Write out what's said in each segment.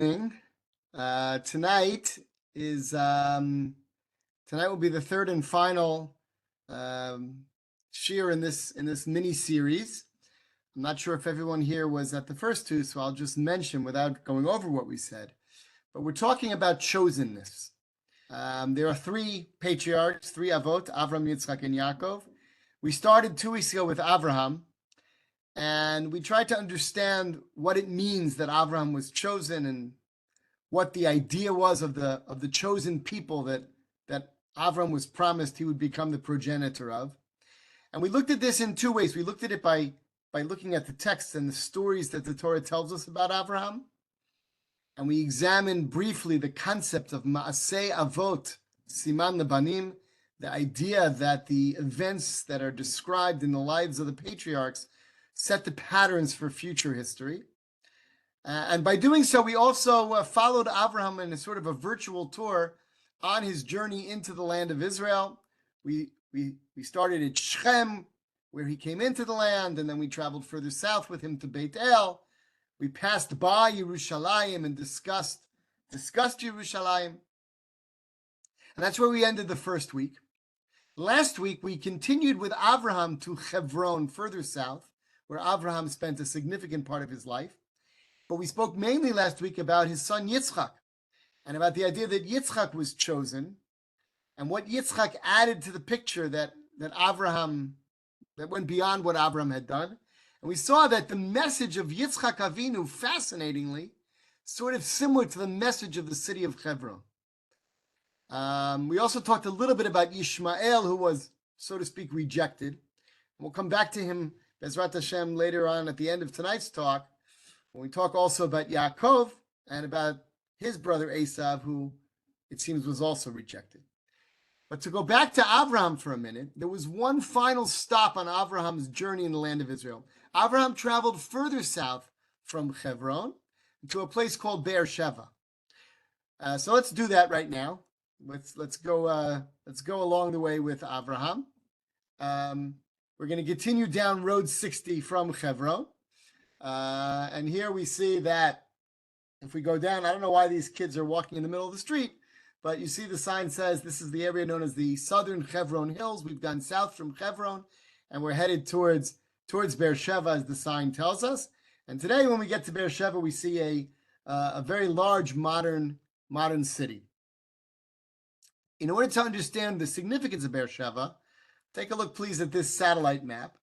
Tonight will be the third and final shir in this mini series. I'm not sure if everyone here was at the first two, so I'll just mention without going over what we said. But we're talking about chosenness. There are three patriarchs, three Avot, Avraham, Yitzchak, and Yaakov. We started 2 weeks ago with Avraham, and we tried to understand what it means that Avraham was chosen and what the idea was of the chosen people that Avraham was promised he would become the progenitor of. And we looked at this in two ways. We looked at it by looking at the texts and the stories that the Torah tells us about Avraham. And we examined briefly the concept of Ma'aseh Avot, Siman Lebanim, the idea that the events that are described in the lives of the patriarchs set the patterns for future history. And by doing so, we also followed Avraham in a sort of a virtual tour on his journey into the land of Israel. We started at Shechem, where he came into the land, and then we traveled further south with him to Beit El. We passed by Yerushalayim and discussed Yerushalayim. And that's where we ended the first week. Last week, we continued with Avraham to Hebron, further south, where Avraham spent a significant part of his life. But we spoke mainly last week about his son Yitzchak and about the idea that Yitzchak was chosen and what Yitzchak added to the picture that went beyond what Avraham had done. And we saw that the message of Yitzchak Avinu, fascinatingly, sort of similar to the message of the city of Hebron. We also talked a little bit about Yishmael, who was, so to speak, rejected. We'll come back to him, Bezrat Hashem, later on at the end of tonight's talk, when we talk also about Yaakov and about his brother Esav, who it seems was also rejected. But to go back to Avraham for a minute, there was one final stop on Avraham's journey in the land of Israel. Avraham traveled further south from Hebron to a place called Bereishit. So let's do that right now. Let's go along the way with Avraham. We're going to continue down Road 60 from Hebron. And here we see that if we go down, I don't know why these kids are walking in the middle of the street, but you see the sign says this is the area known as the Southern Hebron Hills. We've gone south from Hebron, and we're headed towards Beersheba, as the sign tells us. And today, when we get to Beersheba, we see a very large modern city. In order to understand the significance of Beersheba, take a look, please, at this satellite map.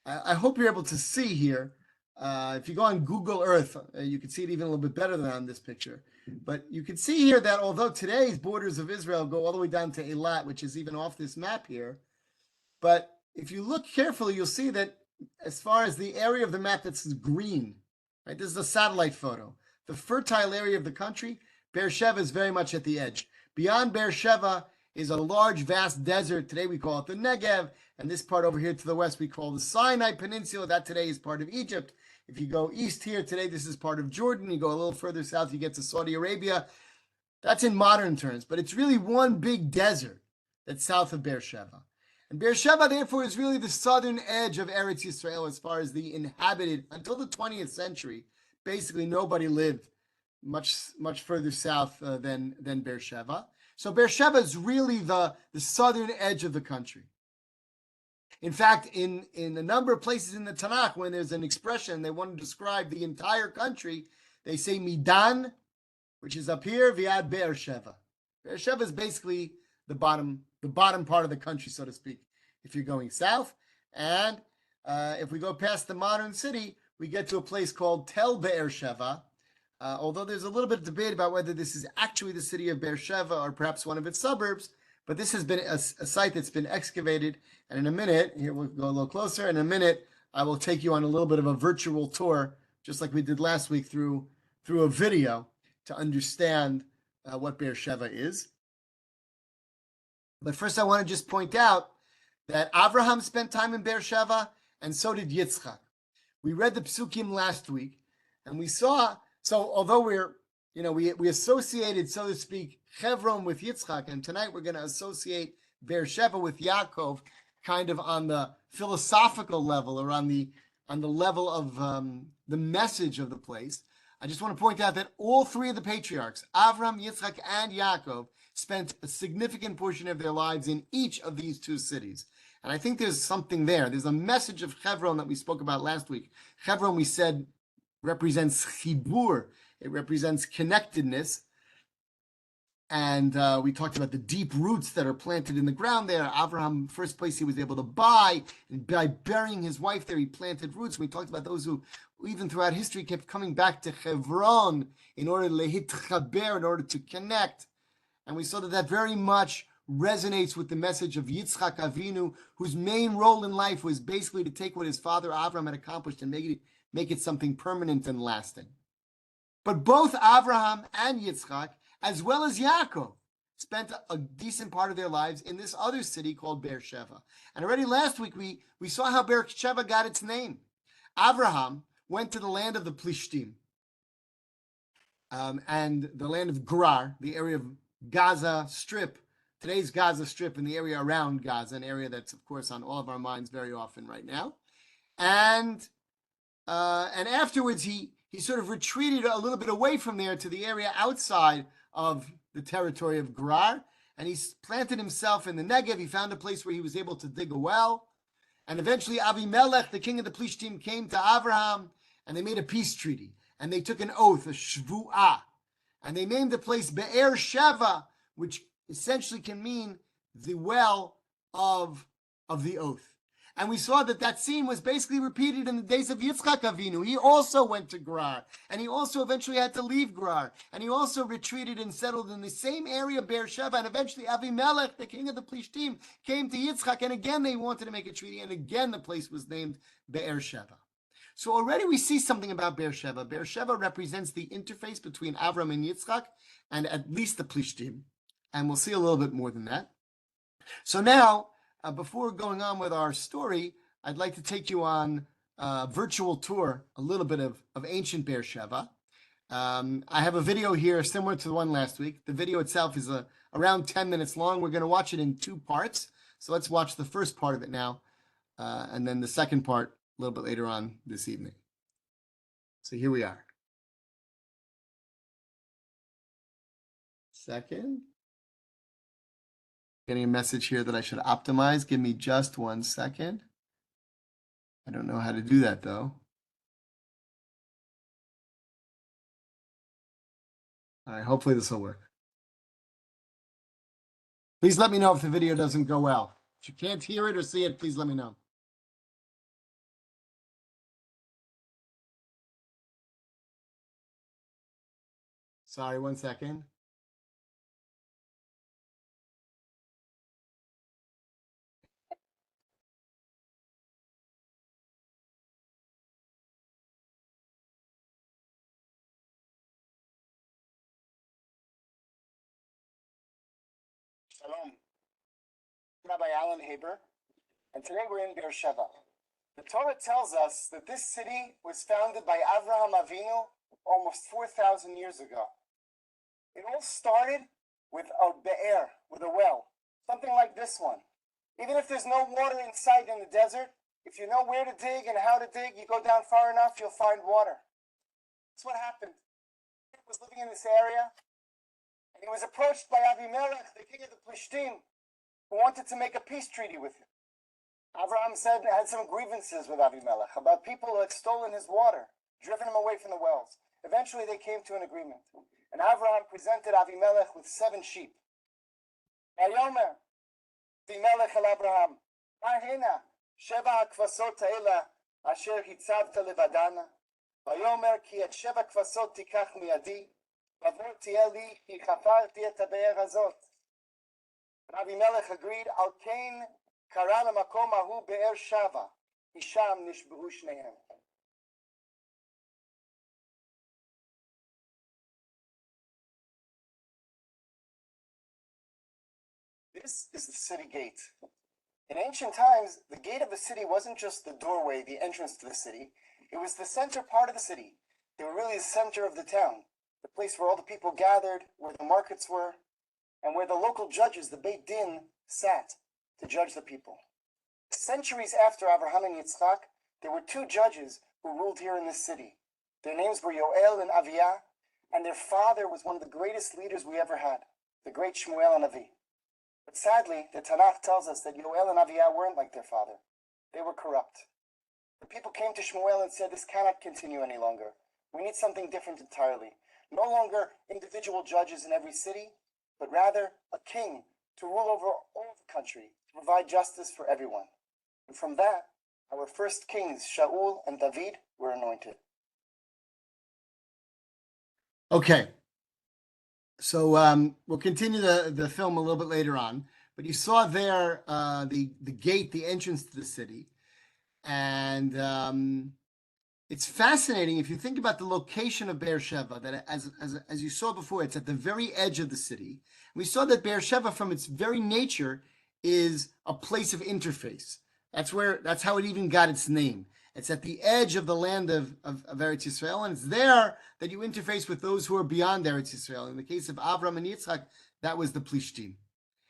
I hope you're able to see here. If you go on Google Earth, you can see it even a little bit better than on this picture. But you can see here that although today's borders of Israel go all the way down to Eilat, which is even off this map here, but if you look carefully, you'll see that as far as the area of the map that's green, right? This is a satellite photo. The fertile area of the country, Beersheba, is very much at the edge. Beyond Beersheba is a large, vast desert. Today we call it the Negev, and this part over here to the west we call the Sinai Peninsula. That today is part of Egypt. If you go east here today, this is part of Jordan. You go a little further south, you get to Saudi Arabia. That's in modern terms, but it's really one big desert that's south of Beersheba. And Beersheba, therefore, is really the southern edge of Eretz Yisrael as far as the inhabited. Until the 20th century, basically nobody lived much further south than Beersheba. So Beersheba is really the southern edge of the country. In fact, in a number of places in the Tanach, when there's an expression they want to describe the entire country, they say Midan, which is up here, Viad Beersheba. Beersheba is basically the bottom part of the country, so to speak, if you're going south. And if we go past the modern city, we get to a place called Tel Beersheba. Although there's a little bit of debate about whether this is actually the city of Beersheba or perhaps one of its suburbs, but this has been a site that's been excavated. And in a minute, here we'll go a little closer. In a minute, I will take you on a little bit of a virtual tour, just like we did last week through a video to understand what Beersheba is. But first, I want to just point out that Avraham spent time in Beersheba, and so did Yitzchak. We read the Psukim last week, and we saw. So although we associated, so to speak, Hebron with Yitzchak, and tonight we're going to associate Beersheba with Yaakov, kind of on the philosophical level or on the level of the message of the place. I just want to point out that all three of the patriarchs, Avraham, Yitzchak, and Yaakov, spent a significant portion of their lives in each of these two cities. And I think there's something there. There's a message of Hebron that we spoke about last week. Hebron, we said, represents chibur. It represents connectedness. And we talked about the deep roots that are planted in the ground there. Avraham, first place he was able to buy, and by burying his wife there, he planted roots. We talked about those who, even throughout history, kept coming back to Hebron in order to connect. And we saw that that very much resonates with the message of Yitzchak Avinu, whose main role in life was basically to take what his father Avraham had accomplished and make it something permanent and lasting. But both Avraham and Yitzchak, as well as Yaakov, spent a decent part of their lives in this other city called Beersheba. And already last week, we saw how Beersheba got its name. Avraham went to the land of the Plishtim and the land of Gerar, the area of Gaza Strip, today's Gaza Strip, and the area around Gaza, an area that's, of course, on all of our minds very often right now. And afterwards, he sort of retreated a little bit away from there to the area outside of the territory of Gerar, and he planted himself in the Negev. He found a place where he was able to dig a well, and eventually Avimelech, the king of the Plishtim, came to Avraham, and they made a peace treaty, and they took an oath, a shvu'ah, and they named the place Be'er-sheva, which essentially can mean the well of the oath. And we saw that that scene was basically repeated in the days of Yitzchak Avinu. He also went to Gerar, and he also eventually had to leave Gerar, and he also retreated and settled in the same area, Beersheba, and eventually Avimelech, the king of the Plishtim, came to Yitzchak, and again they wanted to make a treaty, and again the place was named Beersheba. So already we see something about Beersheba. Beersheba represents the interface between Avram and Yitzchak, and at least the Plishtim, and we'll see a little bit more than that. So now, before going on with our story, I'd like to take you on a virtual tour, a little bit of ancient Beersheba. I have a video here similar to the one last week. The video itself is around 10 minutes long. We're going to watch it in two parts. So let's watch the first part of it now, and then the second part a little bit later on this evening. So here we are. Second. Getting a message here that I should optimize. Give me just 1 second. I don't know how to do that though. All right, hopefully this will work. Please let me know if the video doesn't go well. If you can't hear it or see it, please let me know. Sorry, 1 second. Shalom. Rabbi Alan Haber, and today we're in Beersheba. The Torah tells us that this city was founded by Avraham Avinu almost 4,000 years ago. It all started with a be'er, with a well, something like this one. Even if there's no water in sight in the desert, if you know where to dig and how to dig, you go down far enough, you'll find water. That's what happened. He was living in this area, and he was approached by Avimelech, the king of the Plishtim, who wanted to make a peace treaty with him. Avraham had some grievances with Avimelech about people who had stolen his water, driven him away from the wells. Eventually they came to an agreement, and Avraham presented Avimelech with 7 sheep. Vayomer Avimelech el Avraham, Ma hena sheva hakvasot haela asher hitzavta levadana, vayomer ki et sheva kvasot tikach miadi, vavor tieh li ki chafarti et habe'er hazot. Avimelech agreed. Al kain kara lamakom ahu be'er shava, hisham nishberu shnehem. This is the city gate. In ancient times, the gate of the city wasn't just the doorway, the entrance to the city. It was the center part of the city. They were really the center of the town, the place where all the people gathered, where the markets were, and where the local judges, the Beit Din, sat to judge the people. Centuries after Avraham and Yitzchak, there were 2 judges who ruled here in this city. Their names were Yoel and Aviyah, and their father was one of the greatest leaders we ever had, the great Shmuel and Avi. But sadly, the Tanach tells us that Yoel and Aviyah weren't like their father. They were corrupt. The people came to Shmuel and said, this cannot continue any longer. We need something different entirely. No longer individual judges in every city, but rather a king to rule over all the country, to provide justice for everyone. And from that, our first kings, Shaul and David, were anointed. Okay. So we'll continue the film a little bit later on. But you saw there the gate, the entrance to the city. And it's fascinating if you think about the location of Beersheba, that as you saw before, it's at the very edge of the city. We saw that Beersheba, from its very nature, is a place of interface. That's how it even got its name. It's at the edge of the land of Eretz Yisrael, and it's there that you interface with those who are beyond Eretz Yisrael. In the case of Avraham and Yitzchak, that was the Plishtim.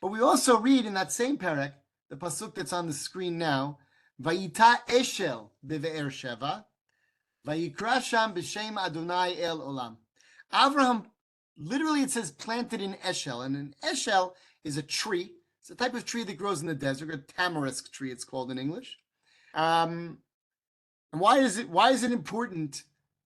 But we also read in that same parak, the pasuk that's on the screen now, Vayita Eshel beve'er Sheva, Vayikra sham b'shem Adonai el olam. Avraham, literally it says planted in Eshel, and an Eshel is a tree. It's a type of tree that grows in the desert, a tamarisk tree it's called in English. And why is it important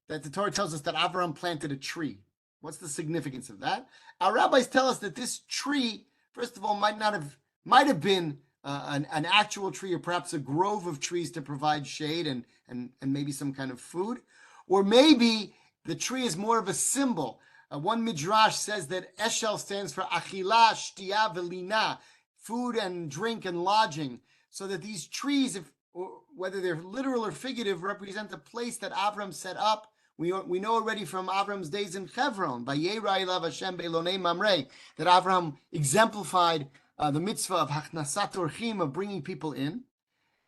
that the Torah tells us that Avraham planted a tree? What's the significance of that? Our rabbis tell us that this tree, first of all, might have been an actual tree, or perhaps a grove of trees to provide shade and maybe some kind of food. Or maybe the tree is more of a symbol. One midrash says that Eshel stands for Achila, Shtia, Velina, food and drink and lodging. So that these trees, whether they're literal or figurative, represent a place that Avram set up. We know already from Avram's days in Hebron, Vayera elav Hashem be'elonei mamrei, that Avram exemplified the mitzvah of Hachnasat Orchim, of bringing people in.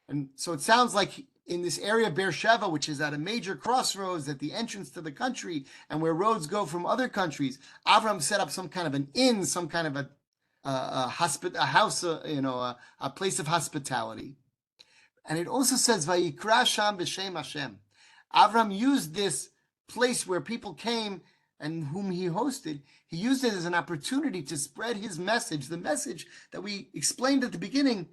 And so it sounds like in this area of Beersheba, which is at a major crossroads at the entrance to the country and where roads go from other countries, Avram set up some kind of an inn, some kind of a house, a place of hospitality. And it also says, Vayikra sham b'shem Hashem. Avram used this place where people came and whom he hosted, he used it as an opportunity to spread his message, the message that we explained at the beginning.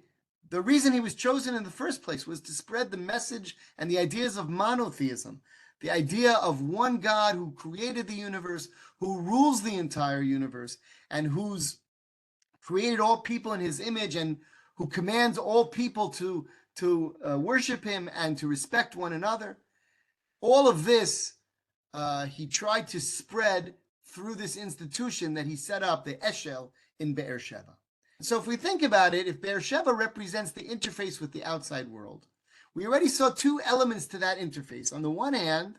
The reason he was chosen in the first place was to spread the message and the ideas of monotheism, the idea of one God who created the universe, who rules the entire universe, and who's created all people in his image, and who commands all people to worship him and to respect one another. All of this he tried to spread through this institution that he set up, the Eshel, in Beersheba. So if we think about it, if Beersheba represents the interface with the outside world, we already saw two elements to that interface. On the one hand,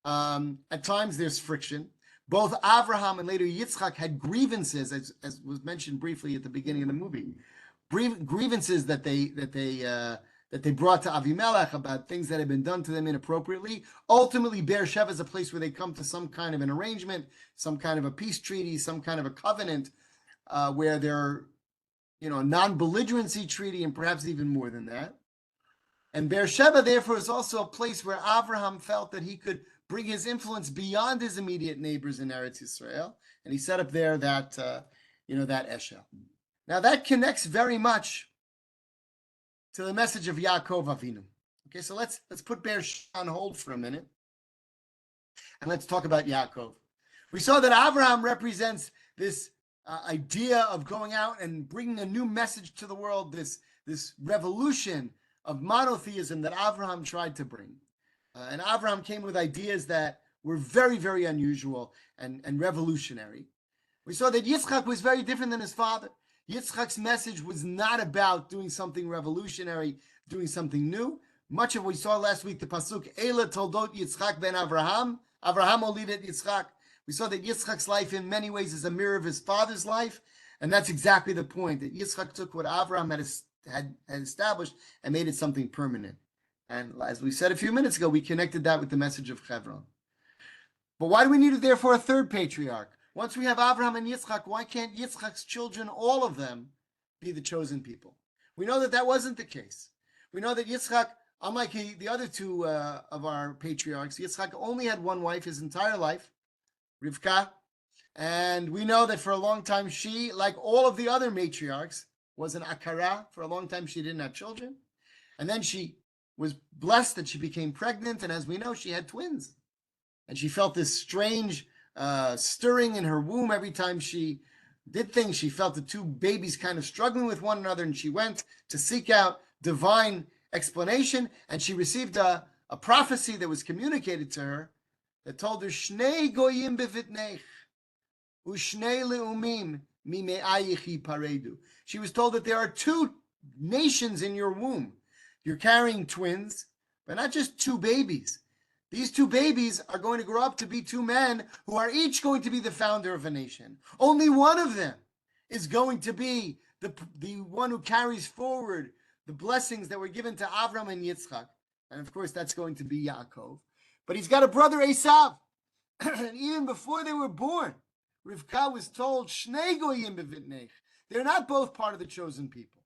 at times there's friction. Both Avraham and later Yitzchak had grievances, as was mentioned briefly at the beginning of the movie, grievances that they brought to Avimelech about things that had been done to them inappropriately. Ultimately, Beersheba is a place where they come to some kind of an arrangement, some kind of a peace treaty, some kind of a covenant, where they're, a non-belligerency treaty, and perhaps even more than that. And Beersheba, therefore, is also a place where Avraham felt that he could bring his influence beyond his immediate neighbors in Eretz Yisrael, and he set up there that Eshel. Now that connects very much to the message of Yaakov Avinu. Okay, so let's put Beersheba on hold for a minute, and let's talk about Yaakov. We saw that Avraham represents this idea of going out and bringing a new message to the world, this revolution of monotheism that Avraham tried to bring. And Avraham came with ideas that were very, very unusual and revolutionary. We saw that Yitzchak was very different than his father. Yitzchak's message was not about doing something revolutionary, doing something new. Much of what we saw last week, the pasuk, Eila toldot Yitzchak ben Avraham, Avraham olidet Yitzchak. We saw that Yitzchak's life in many ways is a mirror of his father's life. And that's exactly the point, that Yitzchak took what Avraham had established and made it something permanent. And as we said a few minutes ago, we connected that with the message of Hebron. But why do we need, therefore, a third patriarch? Once we have Avraham and Yitzchak, why can't Yitzchak's children, all of them, be the chosen people? We know that wasn't the case. We know that Yitzchak unlike the other two of our patriarchs, Yitzchak only had one wife his entire life, Rivka. And we know that for a long time, she, like all of the other matriarchs, was an akara. For a long time, she didn't have children. And then she was blessed that she became pregnant. And as we know, she had twins. And she felt this strange stirring in her womb every time she did things. She felt the two babies kind of struggling with one another. And she went to seek out divine explanation. And she received a prophecy that was communicated to her that told her, Shnei goyim bevitnech. She was told that there are two nations in your womb. You're carrying twins, but not just two babies. These two babies are going to grow up to be two men who are each going to be the founder of a nation. Only one of them is going to be the one who carries forward the blessings that were given to Avraham and Yitzchak. And of course, that's going to be Yaakov. But he's got a brother, Esav. And even before they were born, Rivka was told, Shnei goyim bevitnech. They're not both part of the chosen people.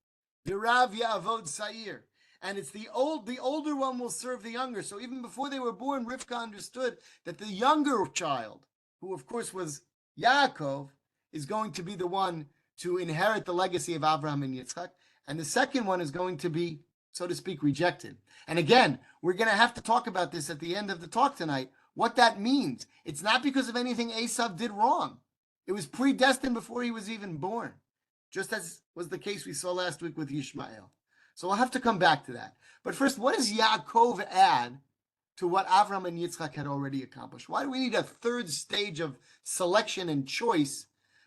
V'rav ya'avod sa'ir. And it's the older one will serve the younger. So even before they were born, Rivka understood that the younger child, who of course was Yaakov, is going to be the one to inherit the legacy of Avraham and Yitzchak. And the second one is going to be, so to speak, rejected. And again, we're going to have to talk about this at the end of the talk tonight, what that means. It's not because of anything Esav did wrong. It was predestined before he was even born, just as was the case we saw last week with Yishmael. So we'll have to come back to that. But first, what does Yaakov add to what Avraham and Yitzchak had already accomplished? Why do we need a third stage of selection and choice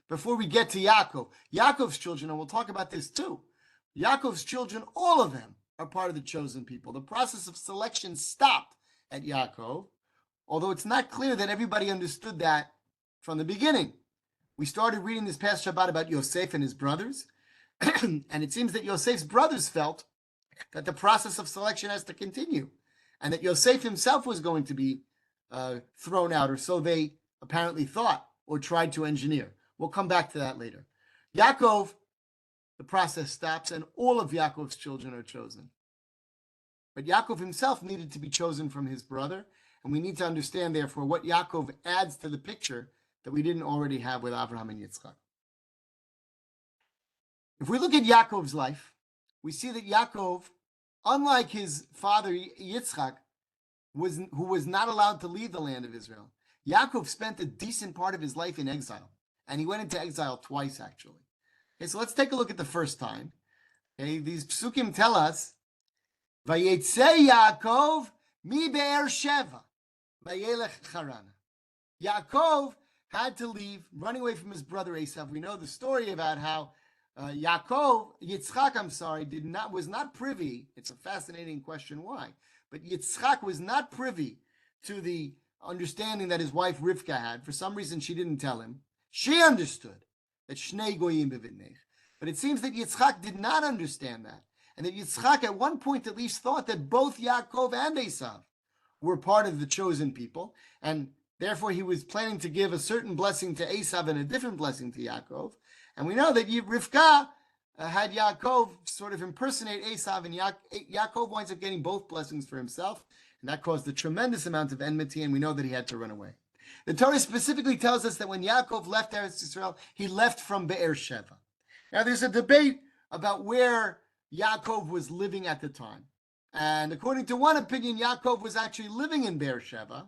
before we get to Yaakov? Yaakov's children, and we'll talk about this too, Yaakov's children, all of them are part of the chosen people. The process of selection stopped at Yaakov, although it's not clear that everybody understood that from the beginning. We started reading this past Shabbat about Yosef and his brothers, and it seems that Yosef's brothers felt that the process of selection has to continue, and that Yosef himself was going to be thrown out, or so they apparently thought, or tried to engineer. We'll come back to that later. Yaakov, the process stops, and all of Yaakov's children are chosen. But Yaakov himself needed to be chosen from his brother, and we need to understand, therefore, what Yaakov adds to the picture that we didn't already have with Avraham and Yitzchak. If we look at Yaakov's life, we see that Yaakov, unlike his father Yitzchak, who was not allowed to leave the land of Israel, Yaakov spent a decent part of his life in exile, and he went into exile twice, actually. Okay, so let's take a look at the first time. Okay, these psukim tell us, Vayetze Yaakov mi Be'er Sheva, Vayelech Harana. Yaakov had to leave, running away from his brother Esav. We know the story about how Yitzchak, was not privy. It's a fascinating question why. But Yitzchak was not privy to the understanding that his wife Rivka had. For some reason, she didn't tell him. She understood that Shnei goyim bevitnech. But it seems that Yitzchak did not understand that. And that Yitzchak at one point at least thought that both Yaakov and Esav were part of the chosen people. And therefore, he was planning to give a certain blessing to Esav and a different blessing to Yaakov. And we know that Rivka had Yaakov sort of impersonate Esav, and Yaakov winds up getting both blessings for himself. And that caused a tremendous amount of enmity, and we know that he had to run away. The Torah specifically tells us that when Yaakov left Eretz Yisrael, he left from Be'er Sheva. Now, there's a debate about where Yaakov was living at the time. And according to one opinion, Yaakov was actually living in Be'er Sheva.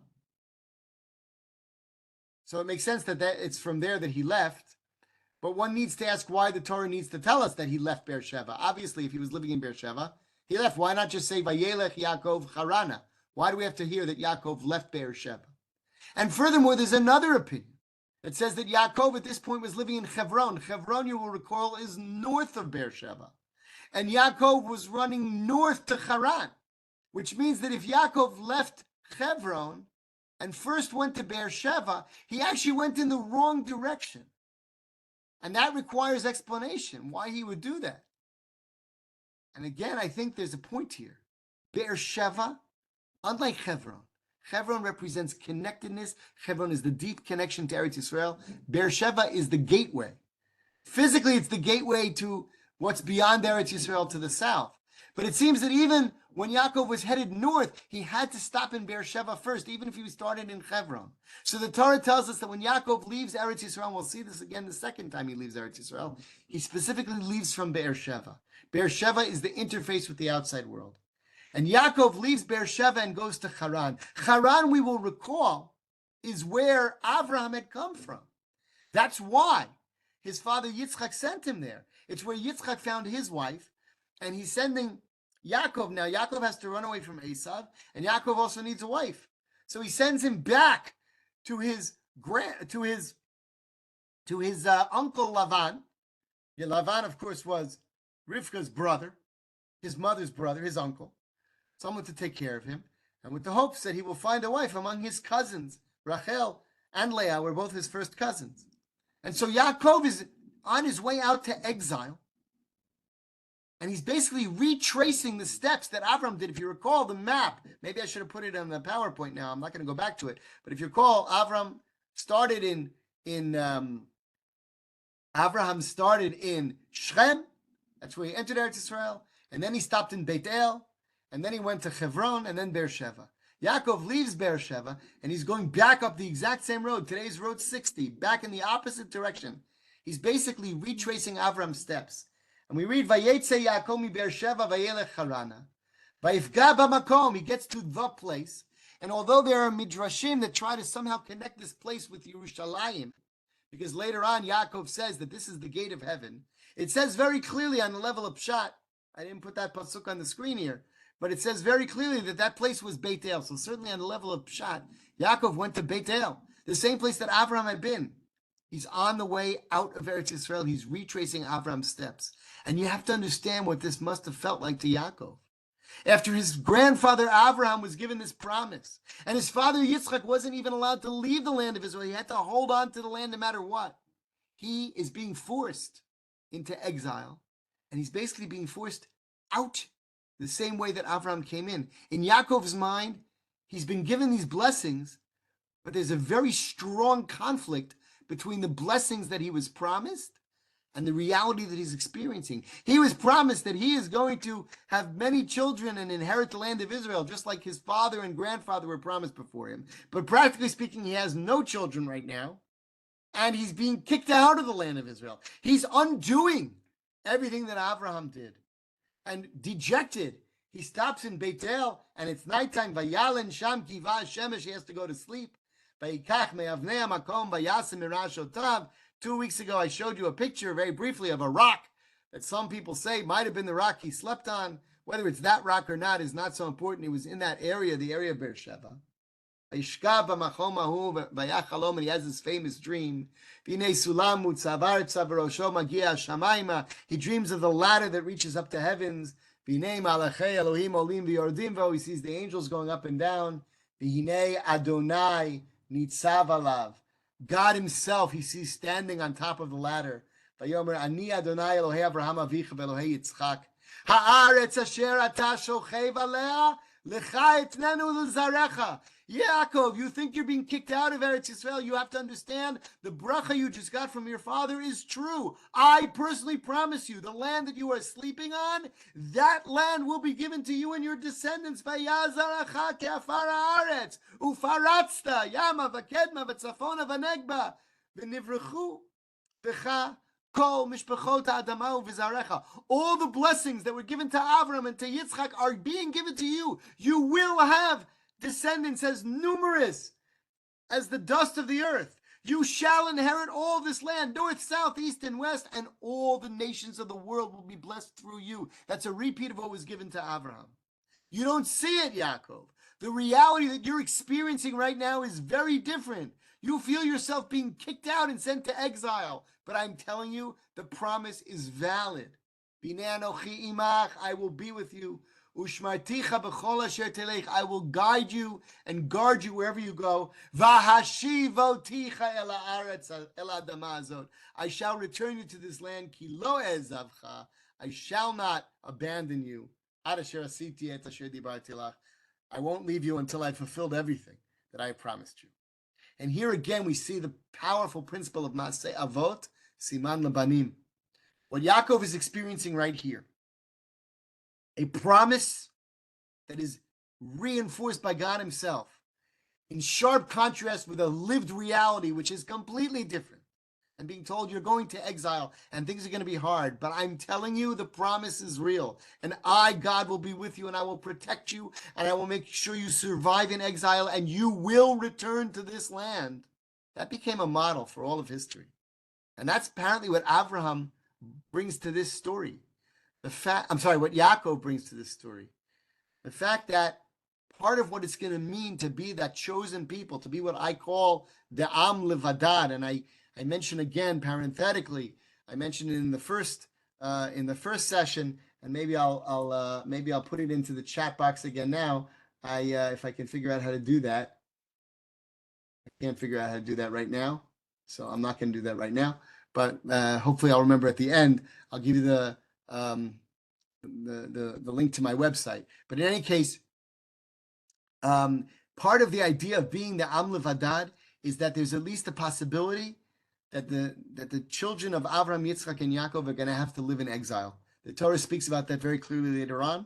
So it makes sense that it's from there that he left. But one needs to ask why the Torah needs to tell us that he left Beersheba. Obviously, if he was living in Beersheba, he left. Why not just say Vayelech Yaakov Harana? Why do we have to hear that Yaakov left Beersheba? And furthermore, there's another opinion that says that Yaakov at this point was living in Hebron. Hebron, you will recall, is north of Beersheba. And Yaakov was running north to Haran, which means that if Yaakov left Hebron and first went to Beersheba, he actually went in the wrong direction. And that requires explanation, why he would do that. And again, I think there's a point here. Beersheba, unlike Hebron, Hebron represents connectedness. Hebron is the deep connection to Eretz Yisrael. Beersheba is the gateway. Physically, it's the gateway to what's beyond Eretz Yisrael to the south. But it seems that even when Yaakov was headed north, he had to stop in Beersheba first, even if he started in Hebron. So the Torah tells us that when Yaakov leaves Eretz Yisrael, we'll see this again the second time he leaves Eretz Yisrael, he specifically leaves from Beersheba. Beersheba is the interface with the outside world. And Yaakov leaves Beersheba and goes to Haran. Haran, we will recall, is where Avraham had come from. That's why his father Yitzchak sent him there. It's where Yitzchak found his wife, and he's sending Yaakov. Now, Yaakov has to run away from Esav, and Yaakov also needs a wife. So he sends him back to his uncle Lavan. Yeah, Lavan, of course, was Rivka's brother, his mother's brother, his uncle, someone to take care of him, and with the hopes that he will find a wife among his cousins. Rachel and Leah were both his first cousins. And so Yaakov is on his way out to exile, and he's basically retracing the steps that Avraham did. If you recall the map, maybe I should have put it on the PowerPoint now. I'm not going to go back to it. But if you recall, Avraham started in Shechem. That's where he entered Eretz Yisrael. And then he stopped in Beit El. And then he went to Hebron and then Beersheba. Yaakov leaves Beersheba and he's going back up the exact same road. Today's road 60, back in the opposite direction. He's basically retracing Avram's steps. And we read, Vayetze Yaakov mi Beersheba vayelech Harana. Vayifga b'makom, he gets to the place. And although there are midrashim that try to somehow connect this place with Yerushalayim, because later on Yaakov says that this is the gate of heaven, it says very clearly on the level of Pshat, I didn't put that pasuk on the screen here, but it says very clearly that that place was Beit El. So certainly on the level of Pshat, Yaakov went to Beit El, the same place that Avraham had been. He's on the way out of Eretz Yisrael. He's retracing Avram's steps. And you have to understand what this must have felt like to Yaakov. After his grandfather Avraham was given this promise, and his father Yitzchak wasn't even allowed to leave the land of Israel. He had to hold on to the land no matter what. He is being forced into exile, and he's basically being forced out the same way that Avraham came in. In Yaakov's mind, he's been given these blessings, but there's a very strong conflict between the blessings that he was promised and the reality that he's experiencing. He was promised that he is going to have many children and inherit the land of Israel, just like his father and grandfather were promised before him. But practically speaking, he has no children right now, and he's being kicked out of the land of Israel. He's undoing everything that Avraham did. And dejected, he stops in Beit El, and it's nighttime. Vayalen sham kiva shemesh, he has to go to sleep. 2 weeks ago, I showed you a picture very briefly of a rock that some people say might have been the rock he slept on. Whether it's that rock or not is not so important. It was in that area, the area of Beersheba. And he has this famous dream. He dreams of the ladder that reaches up to heavens. He sees the angels going up and down. Nitzav alav. God himself, he sees standing on top of the ladder. Vayomer ani Adonai Elohei Avraham avicha ve'Elohei Yitzchak. Haaretz asher ata shochev alea lecha etnenu l'zarecha. Yaakov, you think you're being kicked out of Eretz Yisrael? You have to understand the bracha you just got from your father is true. I personally promise you, the land that you are sleeping on, that land will be given to you and your descendants. Vayazaracha ke'afar haaretz ufaratzta yama v'kedma v'tzafona v'negba v'nivrechu b'cha kol mishpachot ha'adama u'v'zarecha. All the blessings that were given to Avram and to Yitzchak are being given to you. You will have descendants as numerous as the dust of the earth. You shall inherit all this land, north, south, east, and west, and all the nations of the world will be blessed through you. That's a repeat of what was given to Avraham. You don't see it, Yaakov. The reality that you're experiencing right now is very different. You feel yourself being kicked out and sent to exile, but I'm telling you, the promise is valid. Binei anochi imach, I will be with you. Ushmarticha b'chol asher telech, I will guide you and guard you wherever you go. V'hashivoticha el haaretz el adama azot, I shall return you to this land. Ki lo ezavcha, I shall not abandon you. Ad asher asiti et asher dibarti lach, I won't leave you until I've fulfilled everything that I have promised you. And here again we see the powerful principle of Maaseh Avot, Siman Labanim. What Yaakov is experiencing right here, a promise that is reinforced by God himself, in sharp contrast with a lived reality which is completely different, and being told you're going to exile and things are going to be hard, but I'm telling you the promise is real, and I, God, will be with you, and I will protect you, and I will make sure you survive in exile, and you will return to this land. That became a model for all of history. And that's apparently what Avraham brings to this story. What Yaakov brings to this story. The fact that part of what it's going to mean to be that chosen people, to be what I call the Am Levadad, and I mentioned again parenthetically, I mentioned it in the first session, and maybe I'll put it into the chat box again now. If I can figure out how to do that. I can't figure out how to do that right now, so I'm not going to do that right now. But hopefully I'll remember at the end. I'll give you the link to my website. But in any case, part of the idea of being the Am Levadad is that there's at least a possibility that the children of Avraham, Yitzchak, and Yaakov are going to have to live in exile. The Torah speaks about that very clearly later on.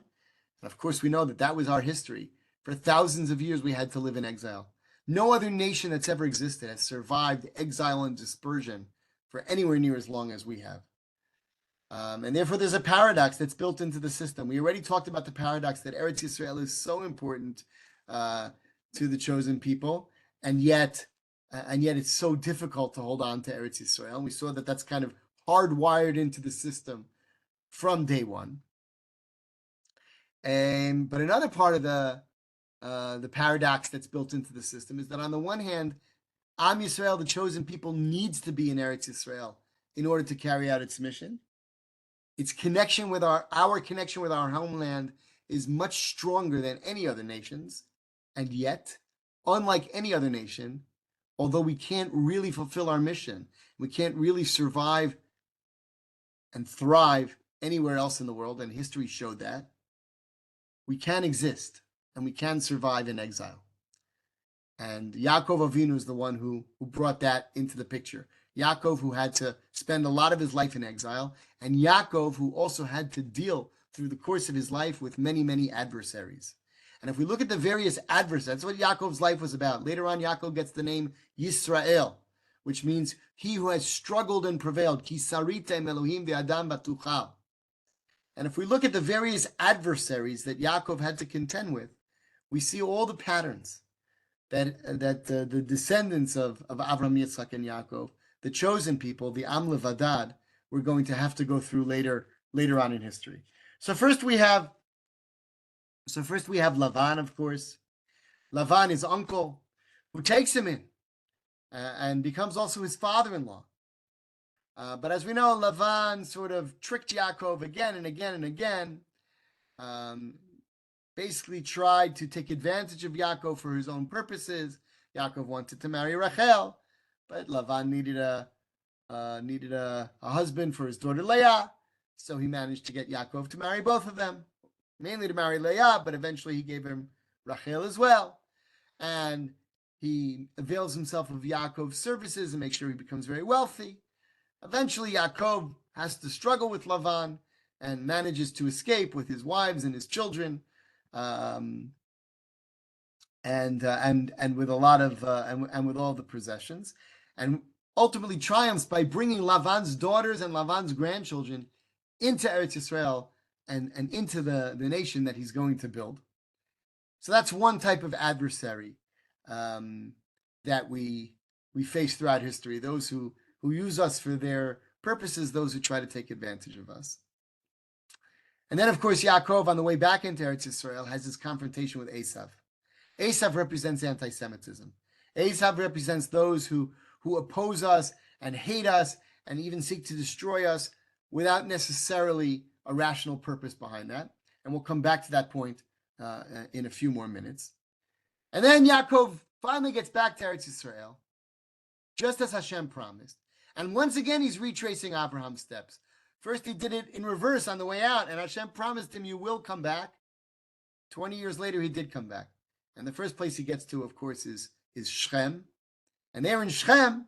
And of course, we know that was our history. For thousands of years, we had to live in exile. No other nation that's ever existed has survived exile and dispersion for anywhere near as long as we have. And therefore, there's a paradox that's built into the system. We already talked about the paradox that Eretz Yisrael is so important to the chosen people, and yet it's so difficult to hold on to Eretz Yisrael. And we saw that that's kind of hardwired into the system from day one. But another part of the paradox that's built into the system is that on the one hand, Am Yisrael, the chosen people, needs to be in Eretz Yisrael in order to carry out its mission. Its connection with our connection with our homeland is much stronger than any other nation's. And yet, unlike any other nation, although we can't really fulfill our mission, we can't really survive and thrive anywhere else in the world, and history showed that, we can exist and we can survive in exile. And Yaakov Avinu is the one who brought that into the picture. Yaakov, who had to spend a lot of his life in exile, and Yaakov, who also had to deal through the course of his life with many, many adversaries. And if we look at the various adversaries, that's what Yaakov's life was about. Later on, Yaakov gets the name Yisrael, which means he who has struggled and prevailed. Ki saritem Elohim ve'adam batuchal. And if we look at the various adversaries that Yaakov had to contend with, we see all the patterns that the descendants of Avraham, Yitzchak, and Yaakov, the chosen people, the Am Levadad, we're going to have to go through later on in history. So first we have Lavan, of course. Lavan, his uncle, who takes him in and becomes also his father-in-law. But as we know, Lavan sort of tricked Yaakov again and again and again. Basically tried to take advantage of Yaakov for his own purposes. Yaakov wanted to marry Rachel, but Lavan needed a husband for his daughter Leah, so he managed to get Yaakov to marry both of them, mainly to marry Leah, but eventually he gave him Rachel as well. And he avails himself of Yaakov's services and makes sure he becomes very wealthy. Eventually, Yaakov has to struggle with Lavan and manages to escape with his wives and his children. And with a lot of and with all the possessions, and ultimately triumphs by bringing Lavan's daughters and Lavan's grandchildren into Eretz Yisrael and into the nation that he's going to build. So that's one type of adversary that we face throughout history. Those who use us for their purposes, those who try to take advantage of us. And then, of course, Yaakov, on the way back into Eretz Yisrael, has this confrontation with Esav. Esav represents anti-Semitism. Esav represents those who oppose us and hate us and even seek to destroy us without necessarily a rational purpose behind that. And we'll come back to that point in a few more minutes. And then Yaakov finally gets back to Eretz Yisrael, just as Hashem promised. And once again, he's retracing Abraham's steps. First, he did it in reverse on the way out, and Hashem promised him, you will come back. 20 years later, he did come back. And the first place he gets to, of course, is Shechem. And there in Shechem,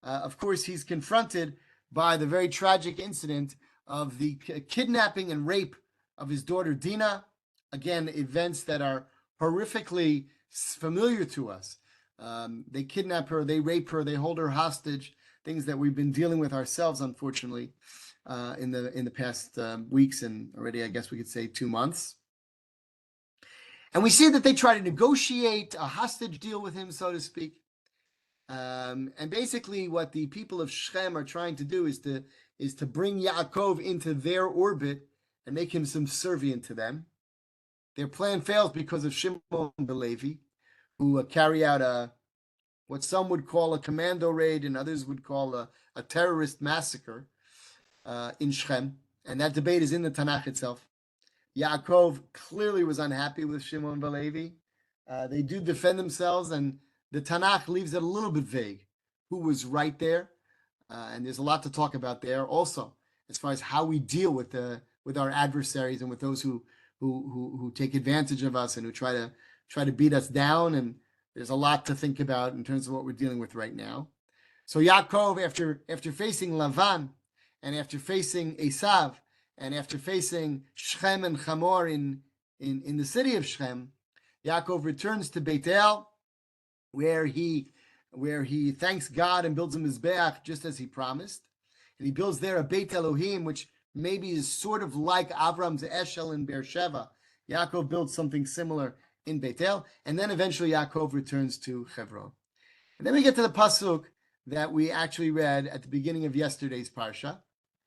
of course, he's confronted by the very tragic incident of the kidnapping and rape of his daughter Dinah again, events that are horrifically familiar to us. They kidnap her, they rape her, they hold her hostage, things that we've been dealing with ourselves, unfortunately, in the past weeks, and already, I guess we could say 2 months. And we see that they try to negotiate a hostage deal with him, so to speak. And basically what the people of Shechem are trying to do is to bring Yaakov into their orbit and make him subservient to them. Their plan fails because of Shimon and Levi, who carry out what some would call a commando raid and others would call a terrorist massacre in Shechem. And that debate is in the Tanach itself. Yaakov clearly was unhappy with Shimon and Levi. They do defend themselves, and the Tanakh leaves it a little bit vague who was right there. And there's a lot to talk about there also, as far as how we deal with our adversaries and with those who take advantage of us and who try to beat us down. And there's a lot to think about in terms of what we're dealing with right now. So Yaakov, after facing Lavan, and after facing Esav, and after facing Shechem and Hamor in the city of Shechem, Yaakov returns to Beit El, where he thanks God and builds a mizbeach just as he promised. And he builds there a Beit Elohim, which maybe is sort of like Avraham's Eshel in Beersheba. Yaakov builds something similar in Beit El, and then eventually Yaakov returns to Hebron. And then we get to the pasuk that we actually read at the beginning of yesterday's parsha.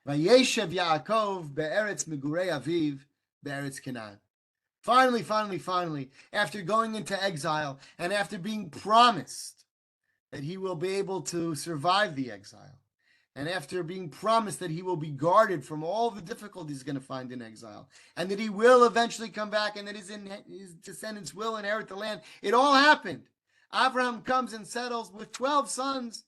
Vayeshev Yaakov be'eretz migurei aviv be'eretz Canaan. Finally, after going into exile and after being promised that he will be able to survive the exile, and after being promised that he will be guarded from all the difficulties he's going to find in exile, and that he will eventually come back, and that his descendants will inherit the land, it all happened. Avraham comes and settles with 12 sons.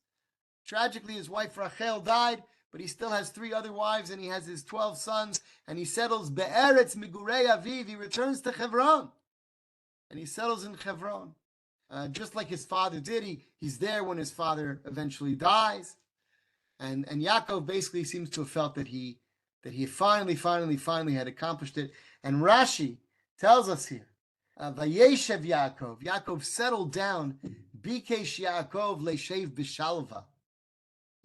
Tragically, his wife Rachel died, but he still has 3 other wives, and he has his 12 sons, and he settles Be'eretz Migurei Aviv. He returns to Hebron, and he settles in Hebron, just like his father did. He's there when his father eventually dies, and Yaakov basically seems to have felt that he finally had accomplished it. And Rashi tells us here, Vayeshev Yaakov settled down, Bikesh Yaakov leishev b'shalva.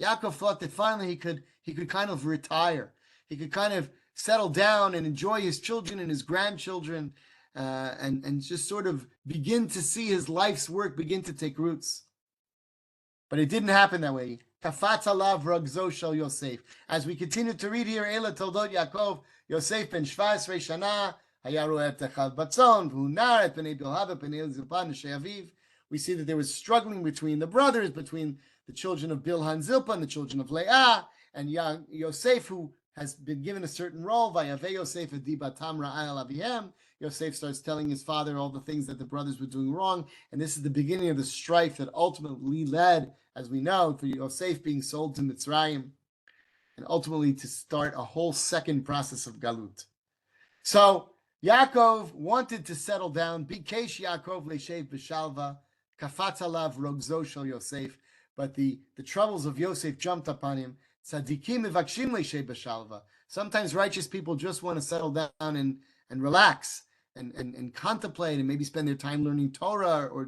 Yaakov thought that finally he could kind of retire. He could kind of settle down and enjoy his children and his grandchildren, and just sort of begin to see his life's work begin to take roots. But it didn't happen that way. Kafatz alav ragzo shel Yosef. As we continue to read here, Ela toldot Yaakov, Yosef ben 17 shana, haya ro'eh techav batzon, v'hu nar et bnei Bilha v'bnei Zilpa neshei aviv. We see that there was struggling between the brothers, between the children of Bilha and Zilpa and the children of Leah, and young Yosef, who has been given a certain role. Vayave Yosef edibatam ra'al avihem. Yosef starts telling his father all the things that the brothers were doing wrong, and this is the beginning of the strife that ultimately led, as we know, to Yosef being sold to Mitzrayim, and ultimately to start a whole second process of Galut. So Yaakov wanted to settle down. Bikesh Yaakov leishev b'shalva, kafatz alav rogzo shel Yosef. But the troubles of Yosef jumped upon him. Tzadikim mevakshim leishev b'shalva. Sometimes righteous people just want to settle down and relax and contemplate and maybe spend their time learning Torah or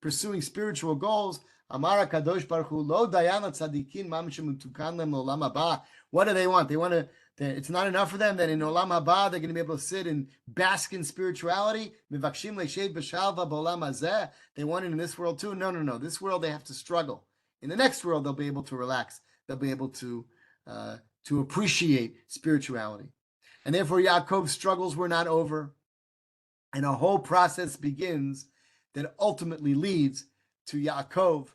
pursuing spiritual goals. Amar HaKadosh Baruch Hu, lo dayana tzadikim mamshem utukan lem olam haba. What do they want? They want to. It's not enough for them that in olam haba they're going to be able to sit and bask in spirituality. Mivakshim leishev b'shalva b'olam hazeh. They want it in this world too. No. This world they have to struggle. In the next world they'll be able to relax. They'll be able to appreciate spirituality. And therefore Yaakov's struggles were not over, and a whole process begins that ultimately leads to Yaakov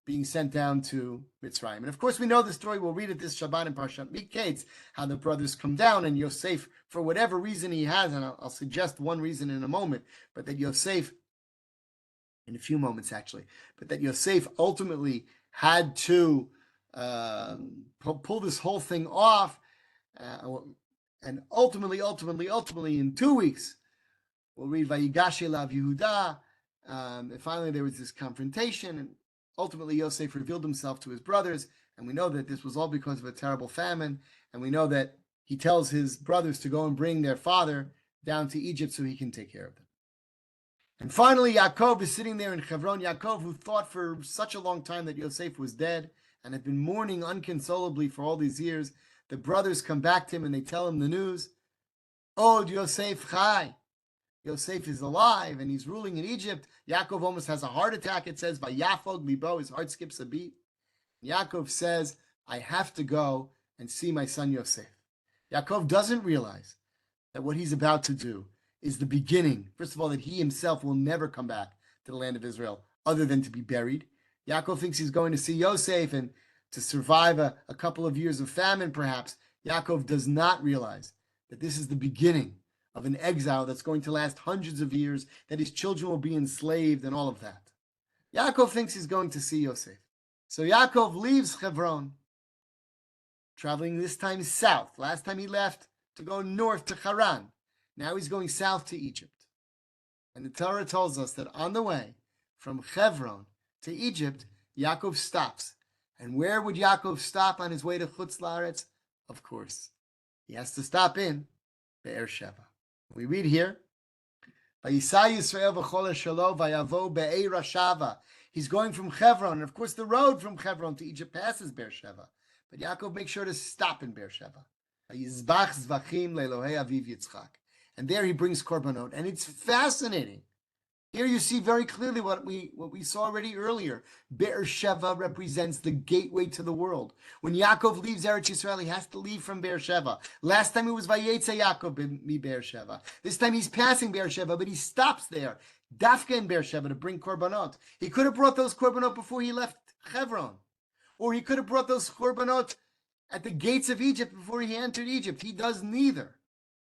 being sent down to Mitzrayim. And of course, we know the story. We'll read it this Shabbat in Parshat Miketz, how the brothers come down, and Yosef, for whatever reason he has, and I'll suggest one reason in a moment, but that Yosef, in a few moments actually, but that Yosef ultimately had to pull this whole thing off, and ultimately, in 2 weeks, we'll read Vayigash elav Yehuda. And finally, there was this confrontation, and ultimately Yosef revealed himself to his brothers, and we know that this was all because of a terrible famine, and we know that he tells his brothers to go and bring their father down to Egypt so he can take care of them. And finally, Yaakov is sitting there in Hebron. Yaakov, who thought for such a long time that Yosef was dead and had been mourning unconsolably for all these years, the brothers come back to him and they tell him the news. Od Yosef Chai. Yosef is alive and he's ruling in Egypt. Yaakov almost has a heart attack. It says, Vayafog libo, his heart skips a beat. Yaakov says, I have to go and see my son Yosef. Yaakov doesn't realize that what he's about to do is the beginning. First of all, that he himself will never come back to the land of Israel other than to be buried. Yaakov thinks he's going to see Yosef and to survive a couple of years of famine, perhaps. Yaakov does not realize that this is the beginning of an exile that's going to last hundreds of years, that his children will be enslaved and all of that. Yaakov thinks he's going to see Yosef. So Yaakov leaves Hebron, traveling this time south. Last time he left to go north to Haran. Now he's going south to Egypt. And the Torah tells us that on the way from Hebron to Egypt, Yaakov stops. And where would Yaakov stop on his way to Chutz La'aretz? Of course, he has to stop in Be'ersheva. We read here, Vayisa Yisrael v'chol shelo vayavo be'erashava. He's going from Hebron, and of course the road from Hebron to Egypt passes Beersheba. But Yaakov makes sure to stop in Beersheba. Vayizbach zvachim le'Elohei aviv Yitzchak. And there he brings korbanot. And it's fascinating. Here you see very clearly what we saw already earlier. Beersheba represents the gateway to the world. When Yaakov leaves Eretz Yisrael, he has to leave from Beersheba. Last time it was Vayetze Yaakov mi Beersheba. This time he's passing Beersheba, but he stops there, Dafka in Beersheba, to bring korbanot. He could have brought those korbanot before he left Hebron. Or he could have brought those korbanot at the gates of Egypt before he entered Egypt. He does neither.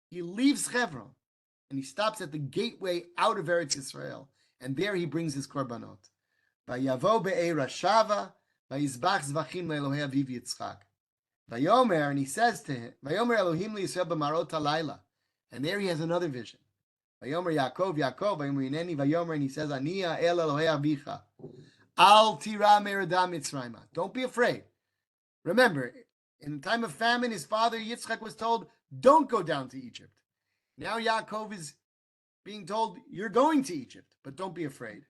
He leaves Hebron. And he stops at the gateway out of Eretz Yisrael, and there he brings his korbanot. Vayavo be'erashava, vayizbach zvachim le'Elohei aviv Yitzchak. Vayomer, and he says to him, Vayomer Elohim liYisrael b'marot halayla. And there he has another vision. Vayomer Yaakov, Yaakov, Vayomer Hineni, Vayomer, and he says, Aniya el Elohei avicha. Al tira merida Mitzrayma. Don't be afraid. Remember, in the time of famine, his father Yitzchak was told, don't go down to Egypt. Now Yaakov is being told, you're going to Egypt, but don't be afraid.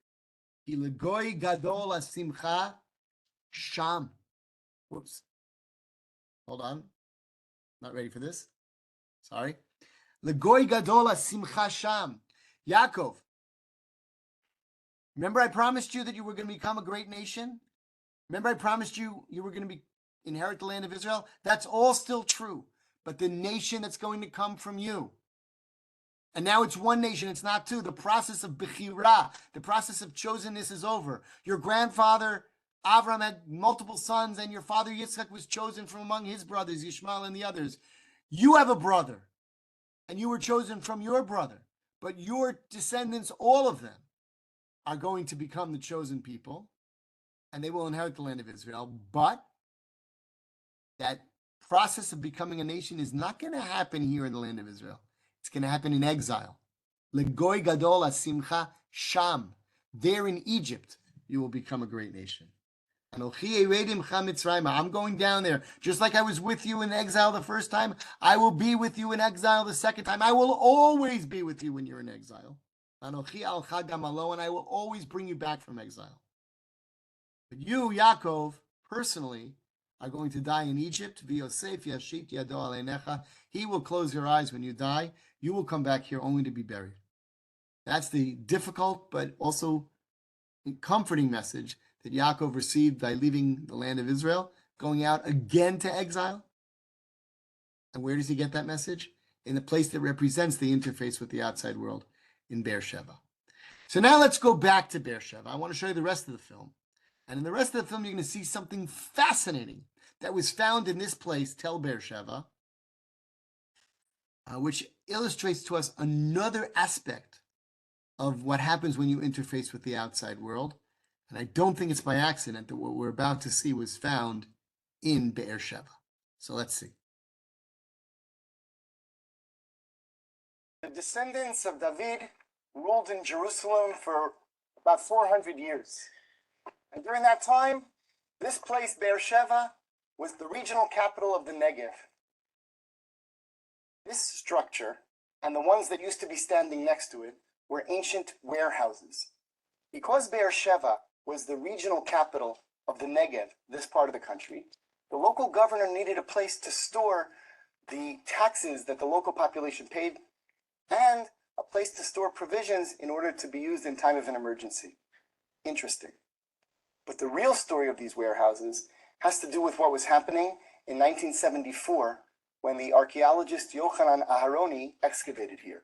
Ilegoi gadol asimcha sham. Whoops. Hold on. Not ready for this. Sorry. Legoi gadol asimcha sham. Yaakov, remember I promised you that you were going to become a great nation? Remember I promised you were going to inherit the land of Israel? That's all still true. But the nation that's going to come from you, and now it's one nation, it's not two. The process of Bechira, the process of chosenness is over. Your grandfather, Avraham, had multiple sons, and your father, Yitzchak, was chosen from among his brothers, Yishmael and the others. You have a brother, and you were chosen from your brother. But your descendants, all of them, are going to become the chosen people, and they will inherit the land of Israel. But that process of becoming a nation is not going to happen here in the land of Israel. It's going to happen in exile. Legoi gadol asimcha sham. There in Egypt, you will become a great nation. I'm going down there. Just like I was with you in exile the first time, I will be with you in exile the second time. I will always be with you when you're in exile. And I will always bring you back from exile. But you, Yaakov, personally, are going to die in Egypt. He will close your eyes when you die. You will come back here only to be buried. That's the difficult but also comforting message that Yaakov received by leaving the land of Israel, going out again to exile. And where does he get that message? In the place that represents the interface with the outside world, in Beersheba. So now let's go back to Beersheba. I want to show you the rest of the film. And in the rest of the film, you're going to see something fascinating that was found in this place, Tel Beersheba, which illustrates to us another aspect of what happens when you interface with the outside world. And I don't think it's by accident that what we're about to see was found in Beersheba. So let's see. The descendants of David ruled in Jerusalem for about 400 years. And during that time, this place, Beersheba, was the regional capital of the Negev. This structure and the ones that used to be standing next to it were ancient warehouses. Because Beersheba was the regional capital of the Negev, this part of the country, the local governor needed a place to store the taxes that the local population paid and a place to store provisions in order to be used in time of an emergency. Interesting. But the real story of these warehouses has to do with what was happening in 1974 when the archaeologist Yochanan Aharoni excavated here.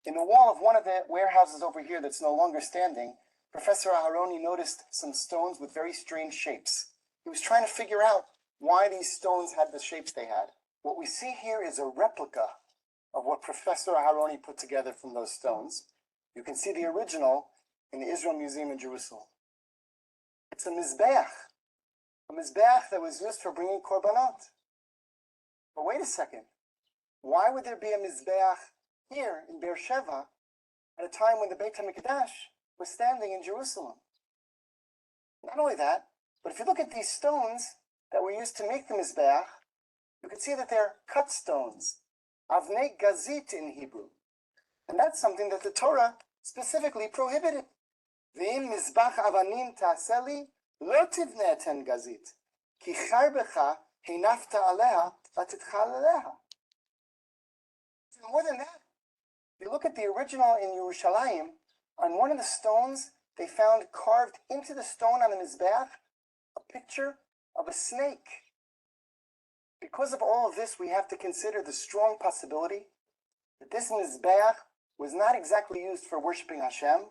In the wall of one of the warehouses over here that's no longer standing, Professor Aharoni noticed some stones with very strange shapes. He was trying to figure out why these stones had the shapes they had. What we see here is a replica of what Professor Aharoni put together from those stones. You can see the original in the Israel Museum in Jerusalem. It's a mizbeach that was used for bringing korbanot. But wait a second, why would there be a mizbeach here in Beersheba at a time when the Beit HaMikdash was standing in Jerusalem? Not only that, but if you look at these stones that were used to make the mizbeach, you can see that they're cut stones, avnei gazit in Hebrew. And that's something that the Torah specifically prohibited. V'im mizbach avanim ta'aseli lo tivne eten gazit, ki charbecha hinafta aleha v'titchal aleha. More than that, if you look at the original in Yerushalayim, on one of the stones, they found carved into the stone on the mizbeach a picture of a snake. Because of all of this, we have to consider the strong possibility that this mizbeach was not exactly used for worshiping Hashem,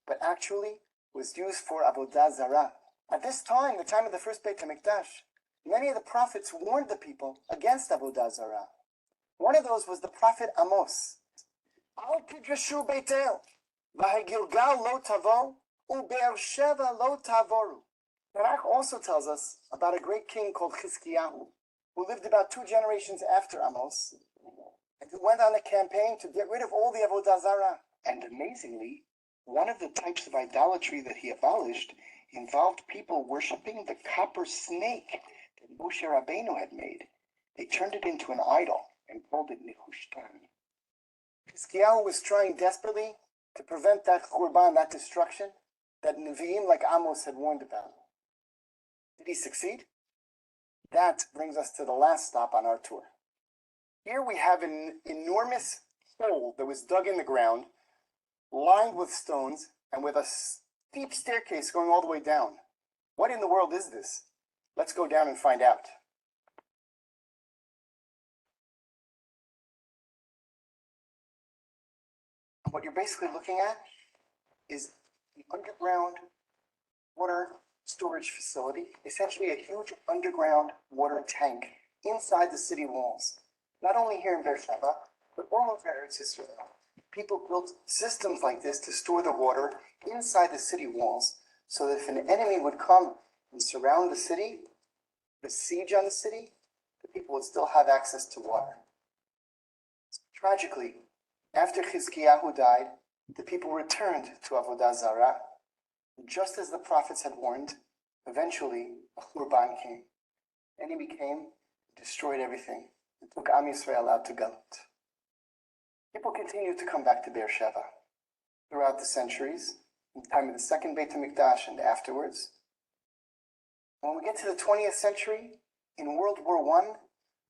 but actually was used for avodah zarah. At this time, the time of the first Beit HaMikdash, many of the prophets warned the people against avodah zarah. One of those was the prophet Amos. Al tidrashu beitel, v'hagilgal lo tavo, u'beersheva lo tavoru. Tanach also tells us about a great king called Chizkiyahu, who lived about 2 generations after Amos, and who went on a campaign to get rid of all the avodah zarah. And amazingly, one of the types of idolatry that he abolished involved people worshiping the copper snake that Moshe Rabbeinu had made. They turned it into an idol and called it Nehushtan. Chizkiyahu was trying desperately to prevent that churban, that destruction, that Nevi'im like Amos had warned about. Did he succeed? That brings us to the last stop on our tour. Here we have an enormous hole that was dug in the ground, lined with stones, and with a steep staircase going all the way down. What in the world is this? Let's go down and find out. What you're basically looking at is the underground water storage facility, essentially a huge underground water tank inside the city walls. Not only here in Beersheba, but all over Eretz Yisrael. People built systems like this to store the water inside the city walls, so that if an enemy would come and surround the city, the siege on the city, the people would still have access to water. Tragically, after Chizkiyahu died, the people returned to avodah zarah. Just as the prophets had warned, eventually a churban came. The enemy came, destroyed everything, and took Am Yisrael out to Galut. People continued to come back to Beersheba throughout the centuries, in the time of the second Beit HaMikdash and afterwards. When we get to the 20th century, in World War I,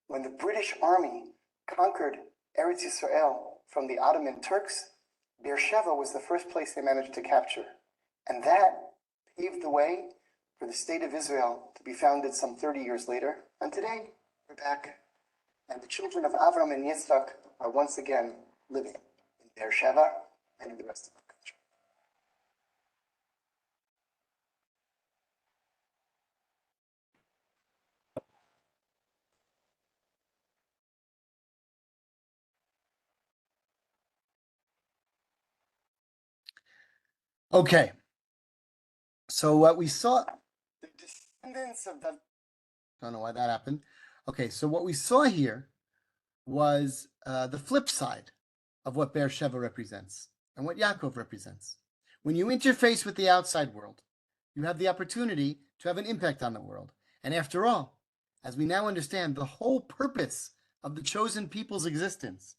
when the British Army conquered Eretz Yisrael from the Ottoman Turks, Beersheba was the first place they managed to capture. And that paved the way for the state of Israel to be founded some 30 years later. And today, we're back. And the children of Avraham and Yitzchak are once again living in Beersheba and in the rest of the country. Okay. So what we saw, The descendants of the... don't know why that happened. Okay, so what we saw here was the flip side of what Beersheba represents and what Yaakov represents. When you interface with the outside world, you have the opportunity to have an impact on the world. And after all, as we now understand, the whole purpose of the chosen people's existence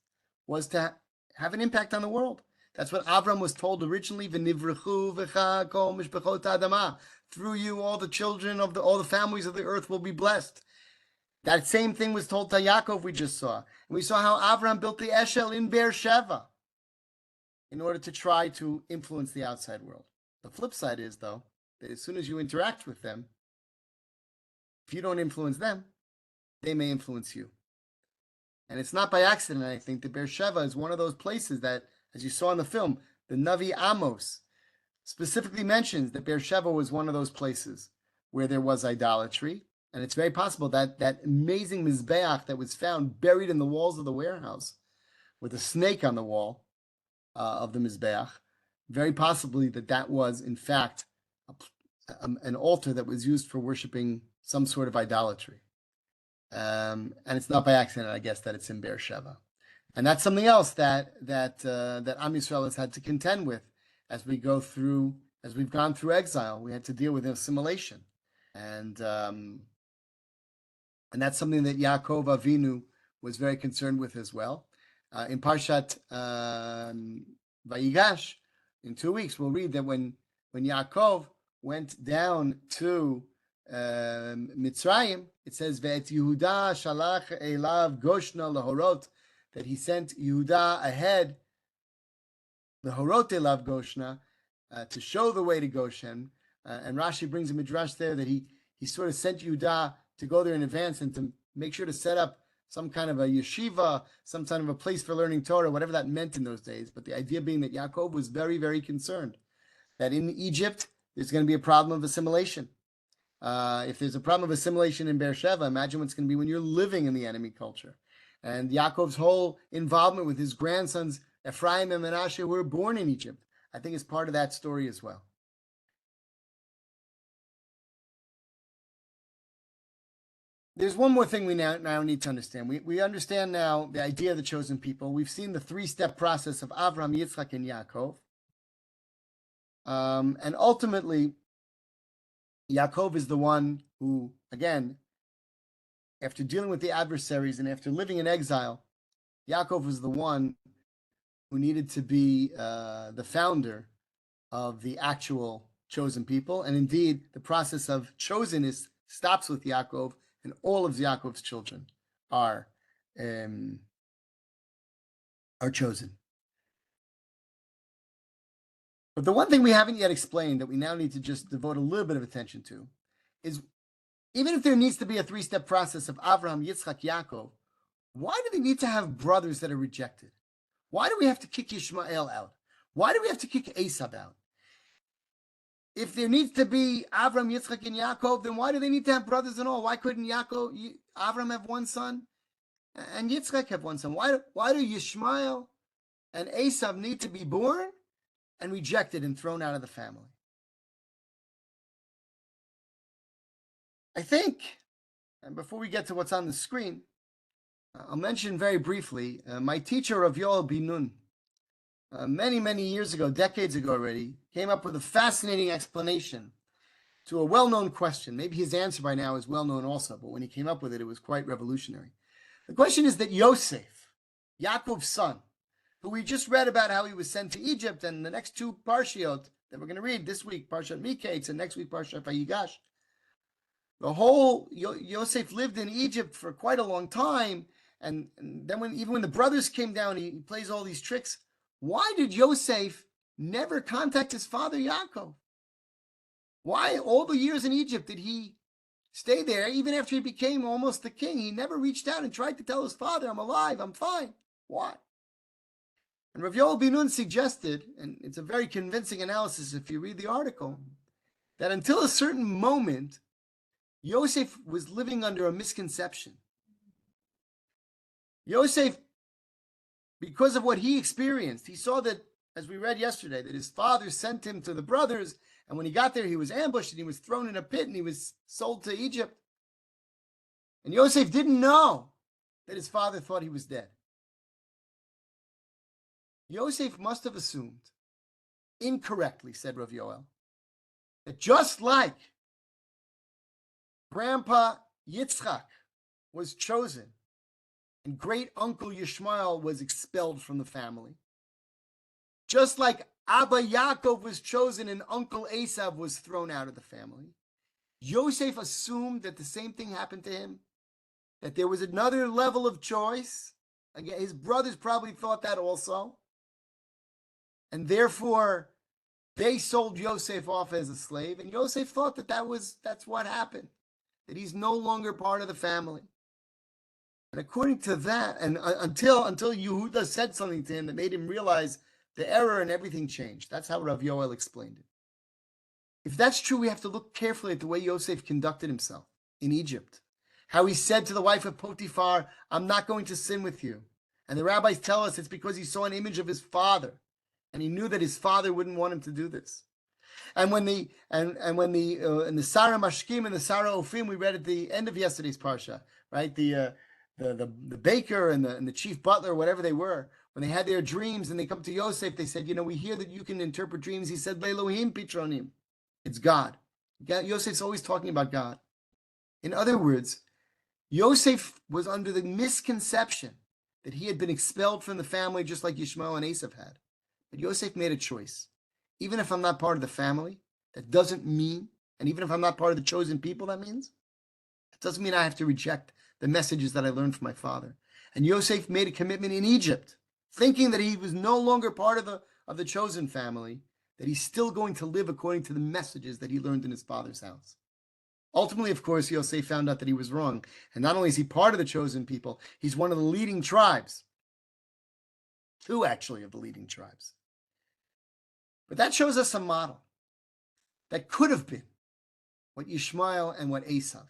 was to have an impact on the world. That's what Avraham was told originally. V'nivrechu v'cha kol mishpachot ha'adama. Through you, all the children of all the families of the earth will be blessed. That same thing was told to Yaakov. We just saw. And we saw how Avraham built the Eshel in Beersheba in order to try to influence the outside world. The flip side is, though, that as soon as you interact with them, if you don't influence them, they may influence you. And it's not by accident, I think, that Beersheba is one of those places that, as you saw in the film, the Navi Amos specifically mentions that Beersheba was one of those places where there was idolatry. And it's very possible that that amazing Mizbeach that was found buried in the walls of the warehouse with a snake on the wall of the Mizbeach, very possibly that was, in fact, an altar that was used for worshiping some sort of idolatry. And it's not by accident, I guess, that it's in Beersheba. And that's something else that Am Yisrael has had to contend with as we've gone through exile. We had to deal with assimilation. And that's something that Yaakov Avinu was very concerned with as well. In Parshat Vayigash, in 2 weeks, we'll read that when Yaakov went down to Mitzrayim, it says, Ve'et Yehuda shalach elav goshna lahorot, that he sent Yehuda ahead, lahorot elav goshna, to show the way to Goshen. And Rashi brings a midrash there that he sort of sent Yehuda to go there in advance and to make sure to set up some kind of a yeshiva, some kind of a place for learning Torah, whatever that meant in those days. But the idea being that Yaakov was very, very concerned that in Egypt, there's going to be a problem of assimilation. If there's a problem of assimilation in Beersheba, imagine what's going to be when you're living in the enemy culture. And Yaakov's whole involvement with his grandsons, Ephraim and Menashe, who were born in Egypt, I think is part of that story as well. There's one more thing we now need to understand. We understand now the idea of the chosen people. We've seen the three-step process of Avraham, Yitzchak, and Yaakov. And ultimately, Yaakov is the one who, again, after dealing with the adversaries and after living in exile, Yaakov was the one who needed to be the founder of the actual chosen people. And indeed, the process of chosenness stops with Yaakov, and all of Yaakov's children are chosen. But the one thing we haven't yet explained that we now need to just devote a little bit of attention to is, even if there needs to be a three-step process of Avraham, Yitzchak, Yaakov, why do they need to have brothers that are rejected? Why do we have to kick Yishmael out? Why do we have to kick Esav out? If there needs to be Avraham, Yitzchak, and Yaakov, then why do they need to have brothers and all? Why couldn't Avraham have one son and Yitzchak have one son? Why do Yishmael and Esav need to be born and rejected and thrown out of the family? I think, and before we get to what's on the screen, I'll mention very briefly, my teacher, Rabbi Alan Haber, many, many years ago, decades ago already, came up with a fascinating explanation to a well-known question. Maybe his answer by now is well-known also, but when he came up with it, it was quite revolutionary. The question is that Yosef, Yaakov's son, who we just read about how he was sent to Egypt, and the next two parshiot that we're going to read this week, Parshat Miketz, and next week, Parshat Vayigash, the whole Yosef lived in Egypt for quite a long time, and then even when the brothers came down, he plays all these tricks. Why did Yosef never contact his father Yaakov? Why all the years in Egypt did he stay there? Even after he became almost the king, he never reached out and tried to tell his father, I'm alive, I'm fine. Why? And Rav Yoel Ben Nun suggested, and it's a very convincing analysis if you read the article, that until a certain moment, Yosef was living under a misconception. Yosef, because of what he experienced, he saw that, as we read yesterday, that his father sent him to the brothers, and when he got there, he was ambushed, and he was thrown in a pit, and he was sold to Egypt. And Yosef didn't know that his father thought he was dead. Yosef must have assumed, incorrectly, said Rav Yoel, that just like Grandpa Yitzchak was chosen and great uncle Yishmael was expelled from the family. Just like Abba Yaakov was chosen and Uncle Esav was thrown out of the family, Yosef assumed that the same thing happened to him, that there was another level of choice. Again, his brothers probably thought that also. And therefore, they sold Yosef off as a slave. And Yosef thought that that's what happened, that he's no longer part of the family. And according to that, and until Yehuda said something to him that made him realize the error, and everything changed. That's how Rav Yoel explained it. If that's true, we have to look carefully at the way Yosef conducted himself in Egypt. How he said to the wife of Potiphar, I'm not going to sin with you. And the rabbis tell us it's because he saw an image of his father, and he knew that his father wouldn't want him to do this. And when the Sarah Mashkim and the Sarah Ofim we read at the end of yesterday's parsha, right? The baker and the chief butler, whatever they were, when they had their dreams and they come to Yosef, they said, we hear that you can interpret dreams. He said, Elohim Pitronim. It's God. Yosef's always talking about God. In other words, Yosef was under the misconception that he had been expelled from the family just like Yishmael and Esav had. But Yosef made a choice. Even if I'm not part of the family, that doesn't mean, and even if I'm not part of the chosen people, that means, it doesn't mean I have to reject the messages that I learned from my father. And Yosef made a commitment in Egypt, thinking that he was no longer part of the chosen family, that he's still going to live according to the messages that he learned in his father's house. Ultimately, of course, Yosef found out that he was wrong. And not only is he part of the chosen people, he's one of the leading tribes. Two, actually, of the leading tribes. But that shows us a model that could have been what Yishmael and what Esav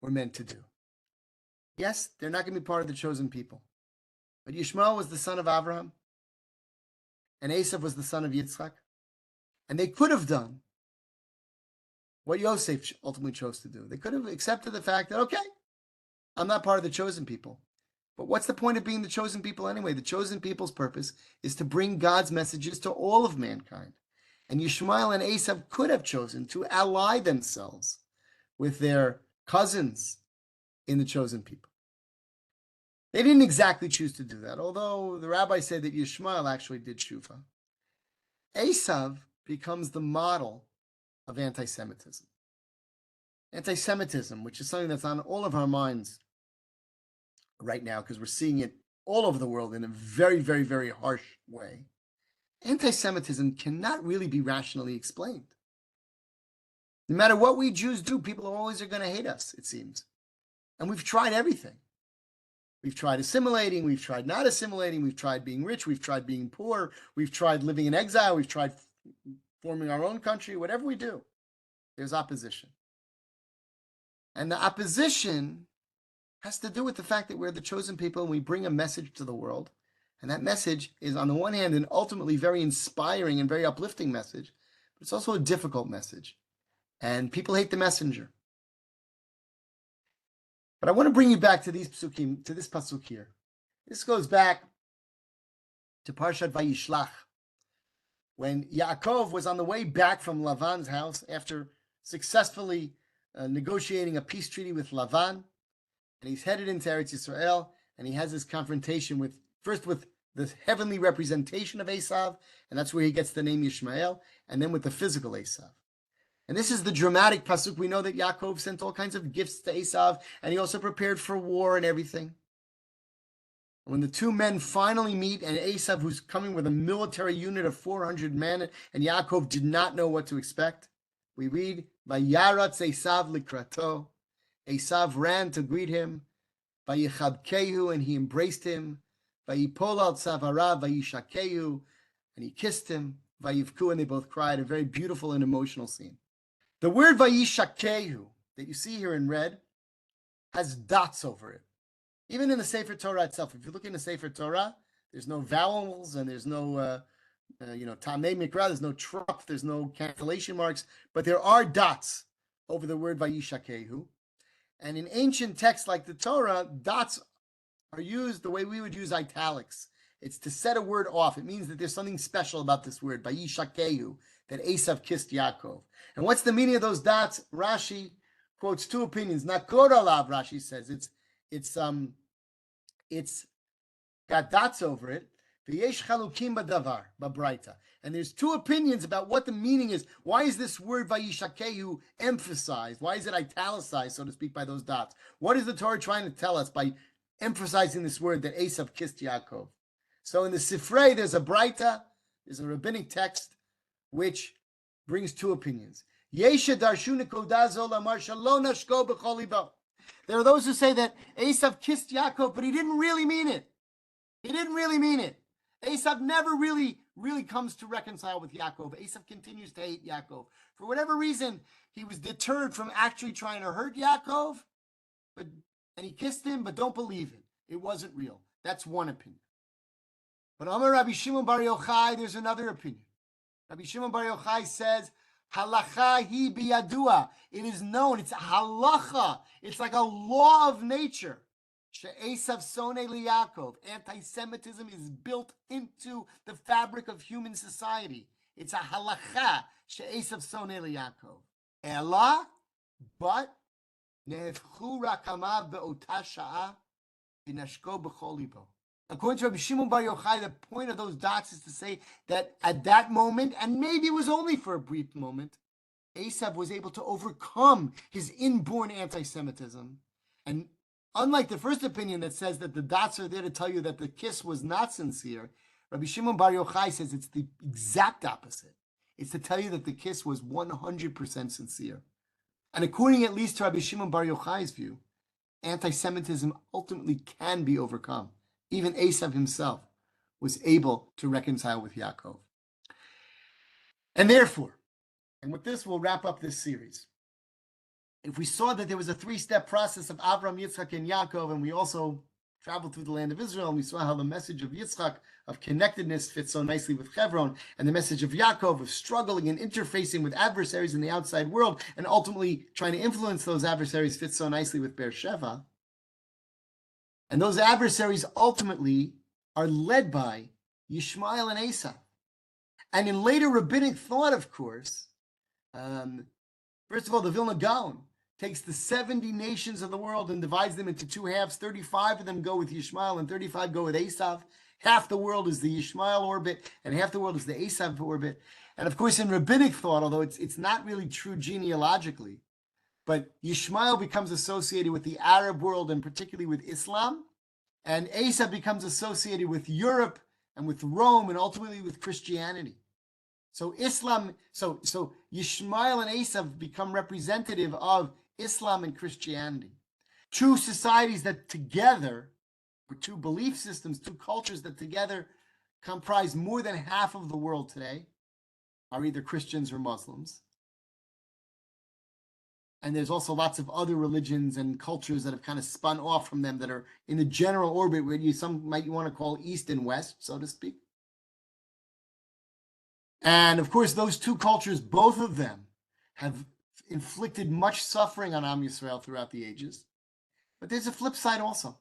were meant to do. Yes, they're not going to be part of the chosen people. But Yishmael was the son of Avraham, and Esav was the son of Yitzchak. And they could have done what Yosef ultimately chose to do. They could have accepted the fact that, okay, I'm not part of the chosen people. But what's the point of being the chosen people anyway? The chosen people's purpose is to bring God's messages to all of mankind. And Yishmael and Esav could have chosen to ally themselves with their cousins in the chosen people. They didn't exactly choose to do that, although the rabbis say that Yishmael actually did tshuva. Esav becomes the model of anti-Semitism. Anti-Semitism, which is something that's on all of our minds right now, because we're seeing it all over the world in a very, very, very harsh way. Anti-Semitism cannot really be rationally explained. No matter what we Jews do, people always are going to hate us, it seems. And we've tried everything. We've tried assimilating, we've tried not assimilating, we've tried being rich, we've tried being poor, we've tried living in exile, we've tried forming our own country. Whatever we do, there's opposition. And the opposition has to do with the fact that we're the chosen people and we bring a message to the world. And that message is, on the one hand, an ultimately very inspiring and very uplifting message, but it's also a difficult message. And people hate the messenger. But I want to bring you back to these psukim, to this pasuk here. This goes back to Parshat Vayishlach, when Yaakov was on the way back from Lavan's house after successfully negotiating a peace treaty with Lavan, and he's headed into Eretz Yisrael, and he has this confrontation first with the heavenly representation of Esav, and that's where he gets the name Yishmael, and then with the physical Esav. And this is the dramatic pasuk. We know that Yaakov sent all kinds of gifts to Esav, and he also prepared for war and everything. When the two men finally meet, and Esav, who's coming with a military unit of 400 men, and Yaakov did not know what to expect, we read, Vayaratz Esav likrato. Esav ran to greet him. Vayichabkehu, and he embraced him. Vayipol al tzavarav, vayishakehu, and he kissed him. Vayivku, and they both cried. A very beautiful and emotional scene. The word vayishakehu that you see here in red has dots over it. Even in the Sefer Torah itself, if you look in the Sefer Torah, there's no vowels and there's no, tamei mikra, there's no truck, there's no cancellation marks, but there are dots over the word vayishakehu. And in ancient texts like the Torah, dots are used the way we would use italics. It's to set a word off. It means that there's something special about this word, vayishakehu, that Esav kissed Yaakov. And what's the meaning of those dots? Rashi quotes two opinions. Nakor alav, Rashi says. It's it's got dots over it. V'yesh chalukim b'davar b'braita. And there's two opinions about what the meaning is. Why is this word vayishakehu emphasized? Why is it italicized, so to speak, by those dots? What is the Torah trying to tell us by emphasizing this word that Esav kissed Yaakov? So in the Sifrei, there's a braita, there's a rabbinic text, which brings two opinions. There are those who say that Esav kissed Yaakov, but he didn't really mean it. He didn't really mean it. Esav never really comes to reconcile with Yaakov. Esav continues to hate Yaakov. For whatever reason, he was deterred from actually trying to hurt Yaakov, and he kissed him, but don't believe it. It wasn't real. That's one opinion. But Amar Rabbi Shimon Bar Yochai, there's another opinion. Rabbi Shimon Bar Yochai says, halacha hi biyadua. It is known. It's a halacha. It's like a law of nature. She'esav sonei liYaakov. Anti-Semitism is built into the fabric of human society. It's a halacha. She'esav sonei liYaakov. Ela, but nehefchu rakamav be'ota sha'a v'nashko b'chol libo. According to Rabbi Shimon Bar Yochai, the point of those dots is to say that at that moment, and maybe it was only for a brief moment, Esav was able to overcome his inborn anti-Semitism. And unlike the first opinion that says that the dots are there to tell you that the kiss was not sincere, Rabbi Shimon Bar Yochai says it's the exact opposite. It's to tell you that the kiss was 100% sincere. And according at least to Rabbi Shimon Bar Yochai's view, anti-Semitism ultimately can be overcome. Even Esav himself was able to reconcile with Yaakov. And therefore, and with this we'll wrap up this series, if we saw that there was a three-step process of Avraham, Yitzchak, and Yaakov, and we also traveled through the land of Israel, and we saw how the message of Yitzchak of connectedness fits so nicely with Hebron, and the message of Yaakov of struggling and interfacing with adversaries in the outside world, and ultimately trying to influence those adversaries fits so nicely with Beersheba. And those adversaries ultimately are led by Yishmael and Esav. And in later rabbinic thought, of course, first of all, the Vilna Gaon takes the 70 nations of the world and divides them into two halves. 35 of them go with Yishmael and 35 go with Esav. Half the world is the Yishmael orbit and half the world is the Esav orbit. And of course, in rabbinic thought, although it's not really true genealogically, but Yishmael becomes associated with the Arab world and particularly with Islam, and Esav becomes associated with Europe and with Rome and ultimately with Christianity. So Yishmael and Esav become representative of Islam and Christianity. Two societies that together, or two belief systems, two cultures that together comprise more than half of the world today, are either Christians or Muslims. And there's also lots of other religions and cultures that have kind of spun off from them that are in the general orbit where some might want to call East and West, so to speak. And of course, those two cultures, both of them, have inflicted much suffering on Am Yisrael throughout the ages. But there's a flip side also.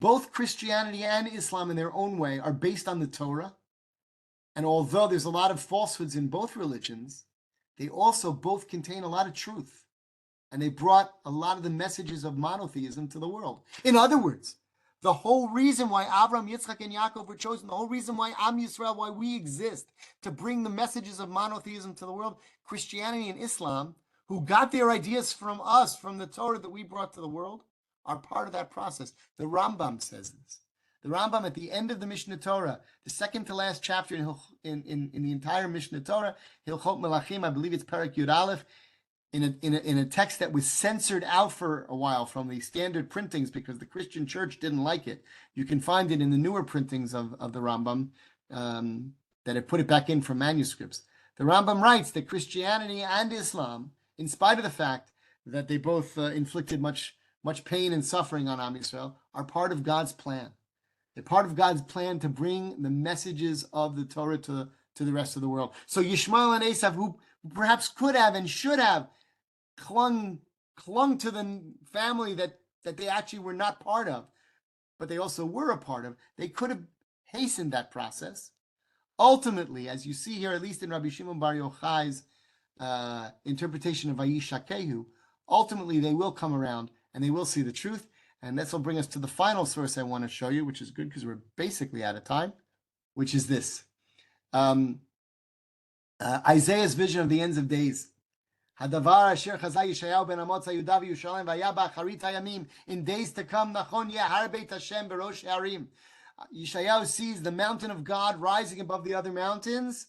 Both Christianity and Islam in their own way are based on the Torah. And although there's a lot of falsehoods in both religions, they also both contain a lot of truth. And they brought a lot of the messages of monotheism to the world. In other words, the whole reason why Avraham, Yitzchak, and Yaakov were chosen, the whole reason why Am Yisrael, why we exist, to bring the messages of monotheism to the world, Christianity and Islam, who got their ideas from us, from the Torah that we brought to the world, are part of that process. The Rambam says this. The Rambam at the end of the Mishnah Torah, the second to last chapter in the entire Mishnah Torah, Hilchot Melachim, I believe it's Perek Yud Aleph, in a text that was censored out for a while from the standard printings because the Christian church didn't like it. You can find it in the newer printings of the Rambam that have put it back in from manuscripts. The Rambam writes that Christianity and Islam, in spite of the fact that they both inflicted much pain and suffering on Am Yisrael, are part of God's plan. They're part of God's plan to bring the messages of the Torah to the rest of the world. So Yishmael and Esav, who perhaps could have and should have clung to the family that they actually were not part of, but they also were a part of, they could have hastened that process. Ultimately, as you see here, at least in Rabbi Shimon Bar Yochai's interpretation of Vayishakehu, ultimately they will come around and they will see the truth. And this will bring us to the final source I want to show you, which is good because we're basically out of time, which is this. Isaiah's vision of the ends of days. Hadavar asher chazai Yeshayahu ben Amoz Yudav Yerushalayim v'aya b'acharit hayamim. In days to come, nachon yehar beit Hashem berosh harim. Yeshayahu sees the mountain of God rising above the other mountains.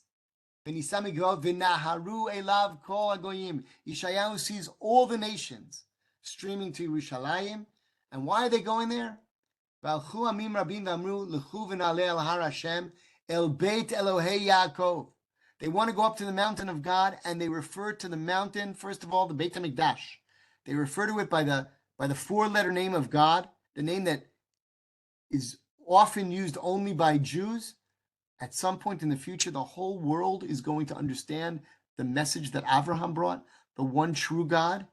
V'naharu elav kol hagoyim. Yeshayahu sees all the nations streaming to Yerushalayim. And why are they going there? V'alchu amim rabim v'amru lechu v'naleh el har Hashem el beit Elohei Yaakov. They want to go up to the mountain of God, and they refer to the mountain, first of all, the Beit HaMikdash. They refer to it by the four-letter name of God, the name that is often used only by Jews. At some point in the future, the whole world is going to understand the message that Avraham brought, the one true God,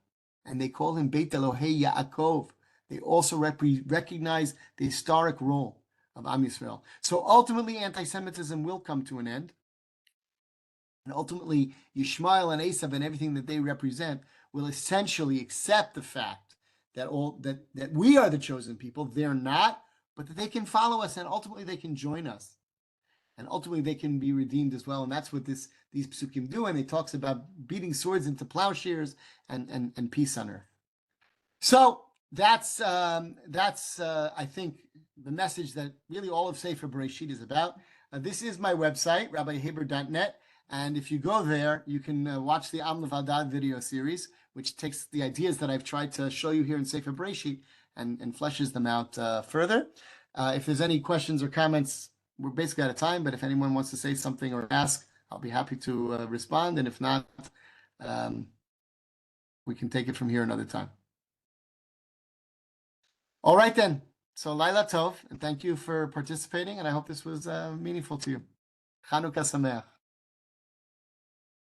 and they call him Beit Elohei Yaakov. They also recognize the historic role of Am Yisrael. So ultimately, anti-Semitism will come to an end. And ultimately, Yishmael and Esav and everything that they represent will essentially accept the fact that that we are the chosen people. They're not, but that they can follow us, and ultimately they can join us, and ultimately they can be redeemed as well. And that's what these psukim do. And it talks about beating swords into plowshares and peace on earth. So that's I think the message that really all of Sefer Bereishit is about. This is my website, rabbihaber.net. And if you go there, you can watch the Am Levadad video series, which takes the ideas that I've tried to show you here in Sefer Bereishit and fleshes them out further. If there's any questions or comments, we're basically out of time, but if anyone wants to say something or ask, I'll be happy to respond. And if not, we can take it from here another time. All right, then. So Laila Tov, and thank you for participating, and I hope this was meaningful to you. Chanukah Sameach.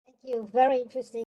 Thank you. Very interesting.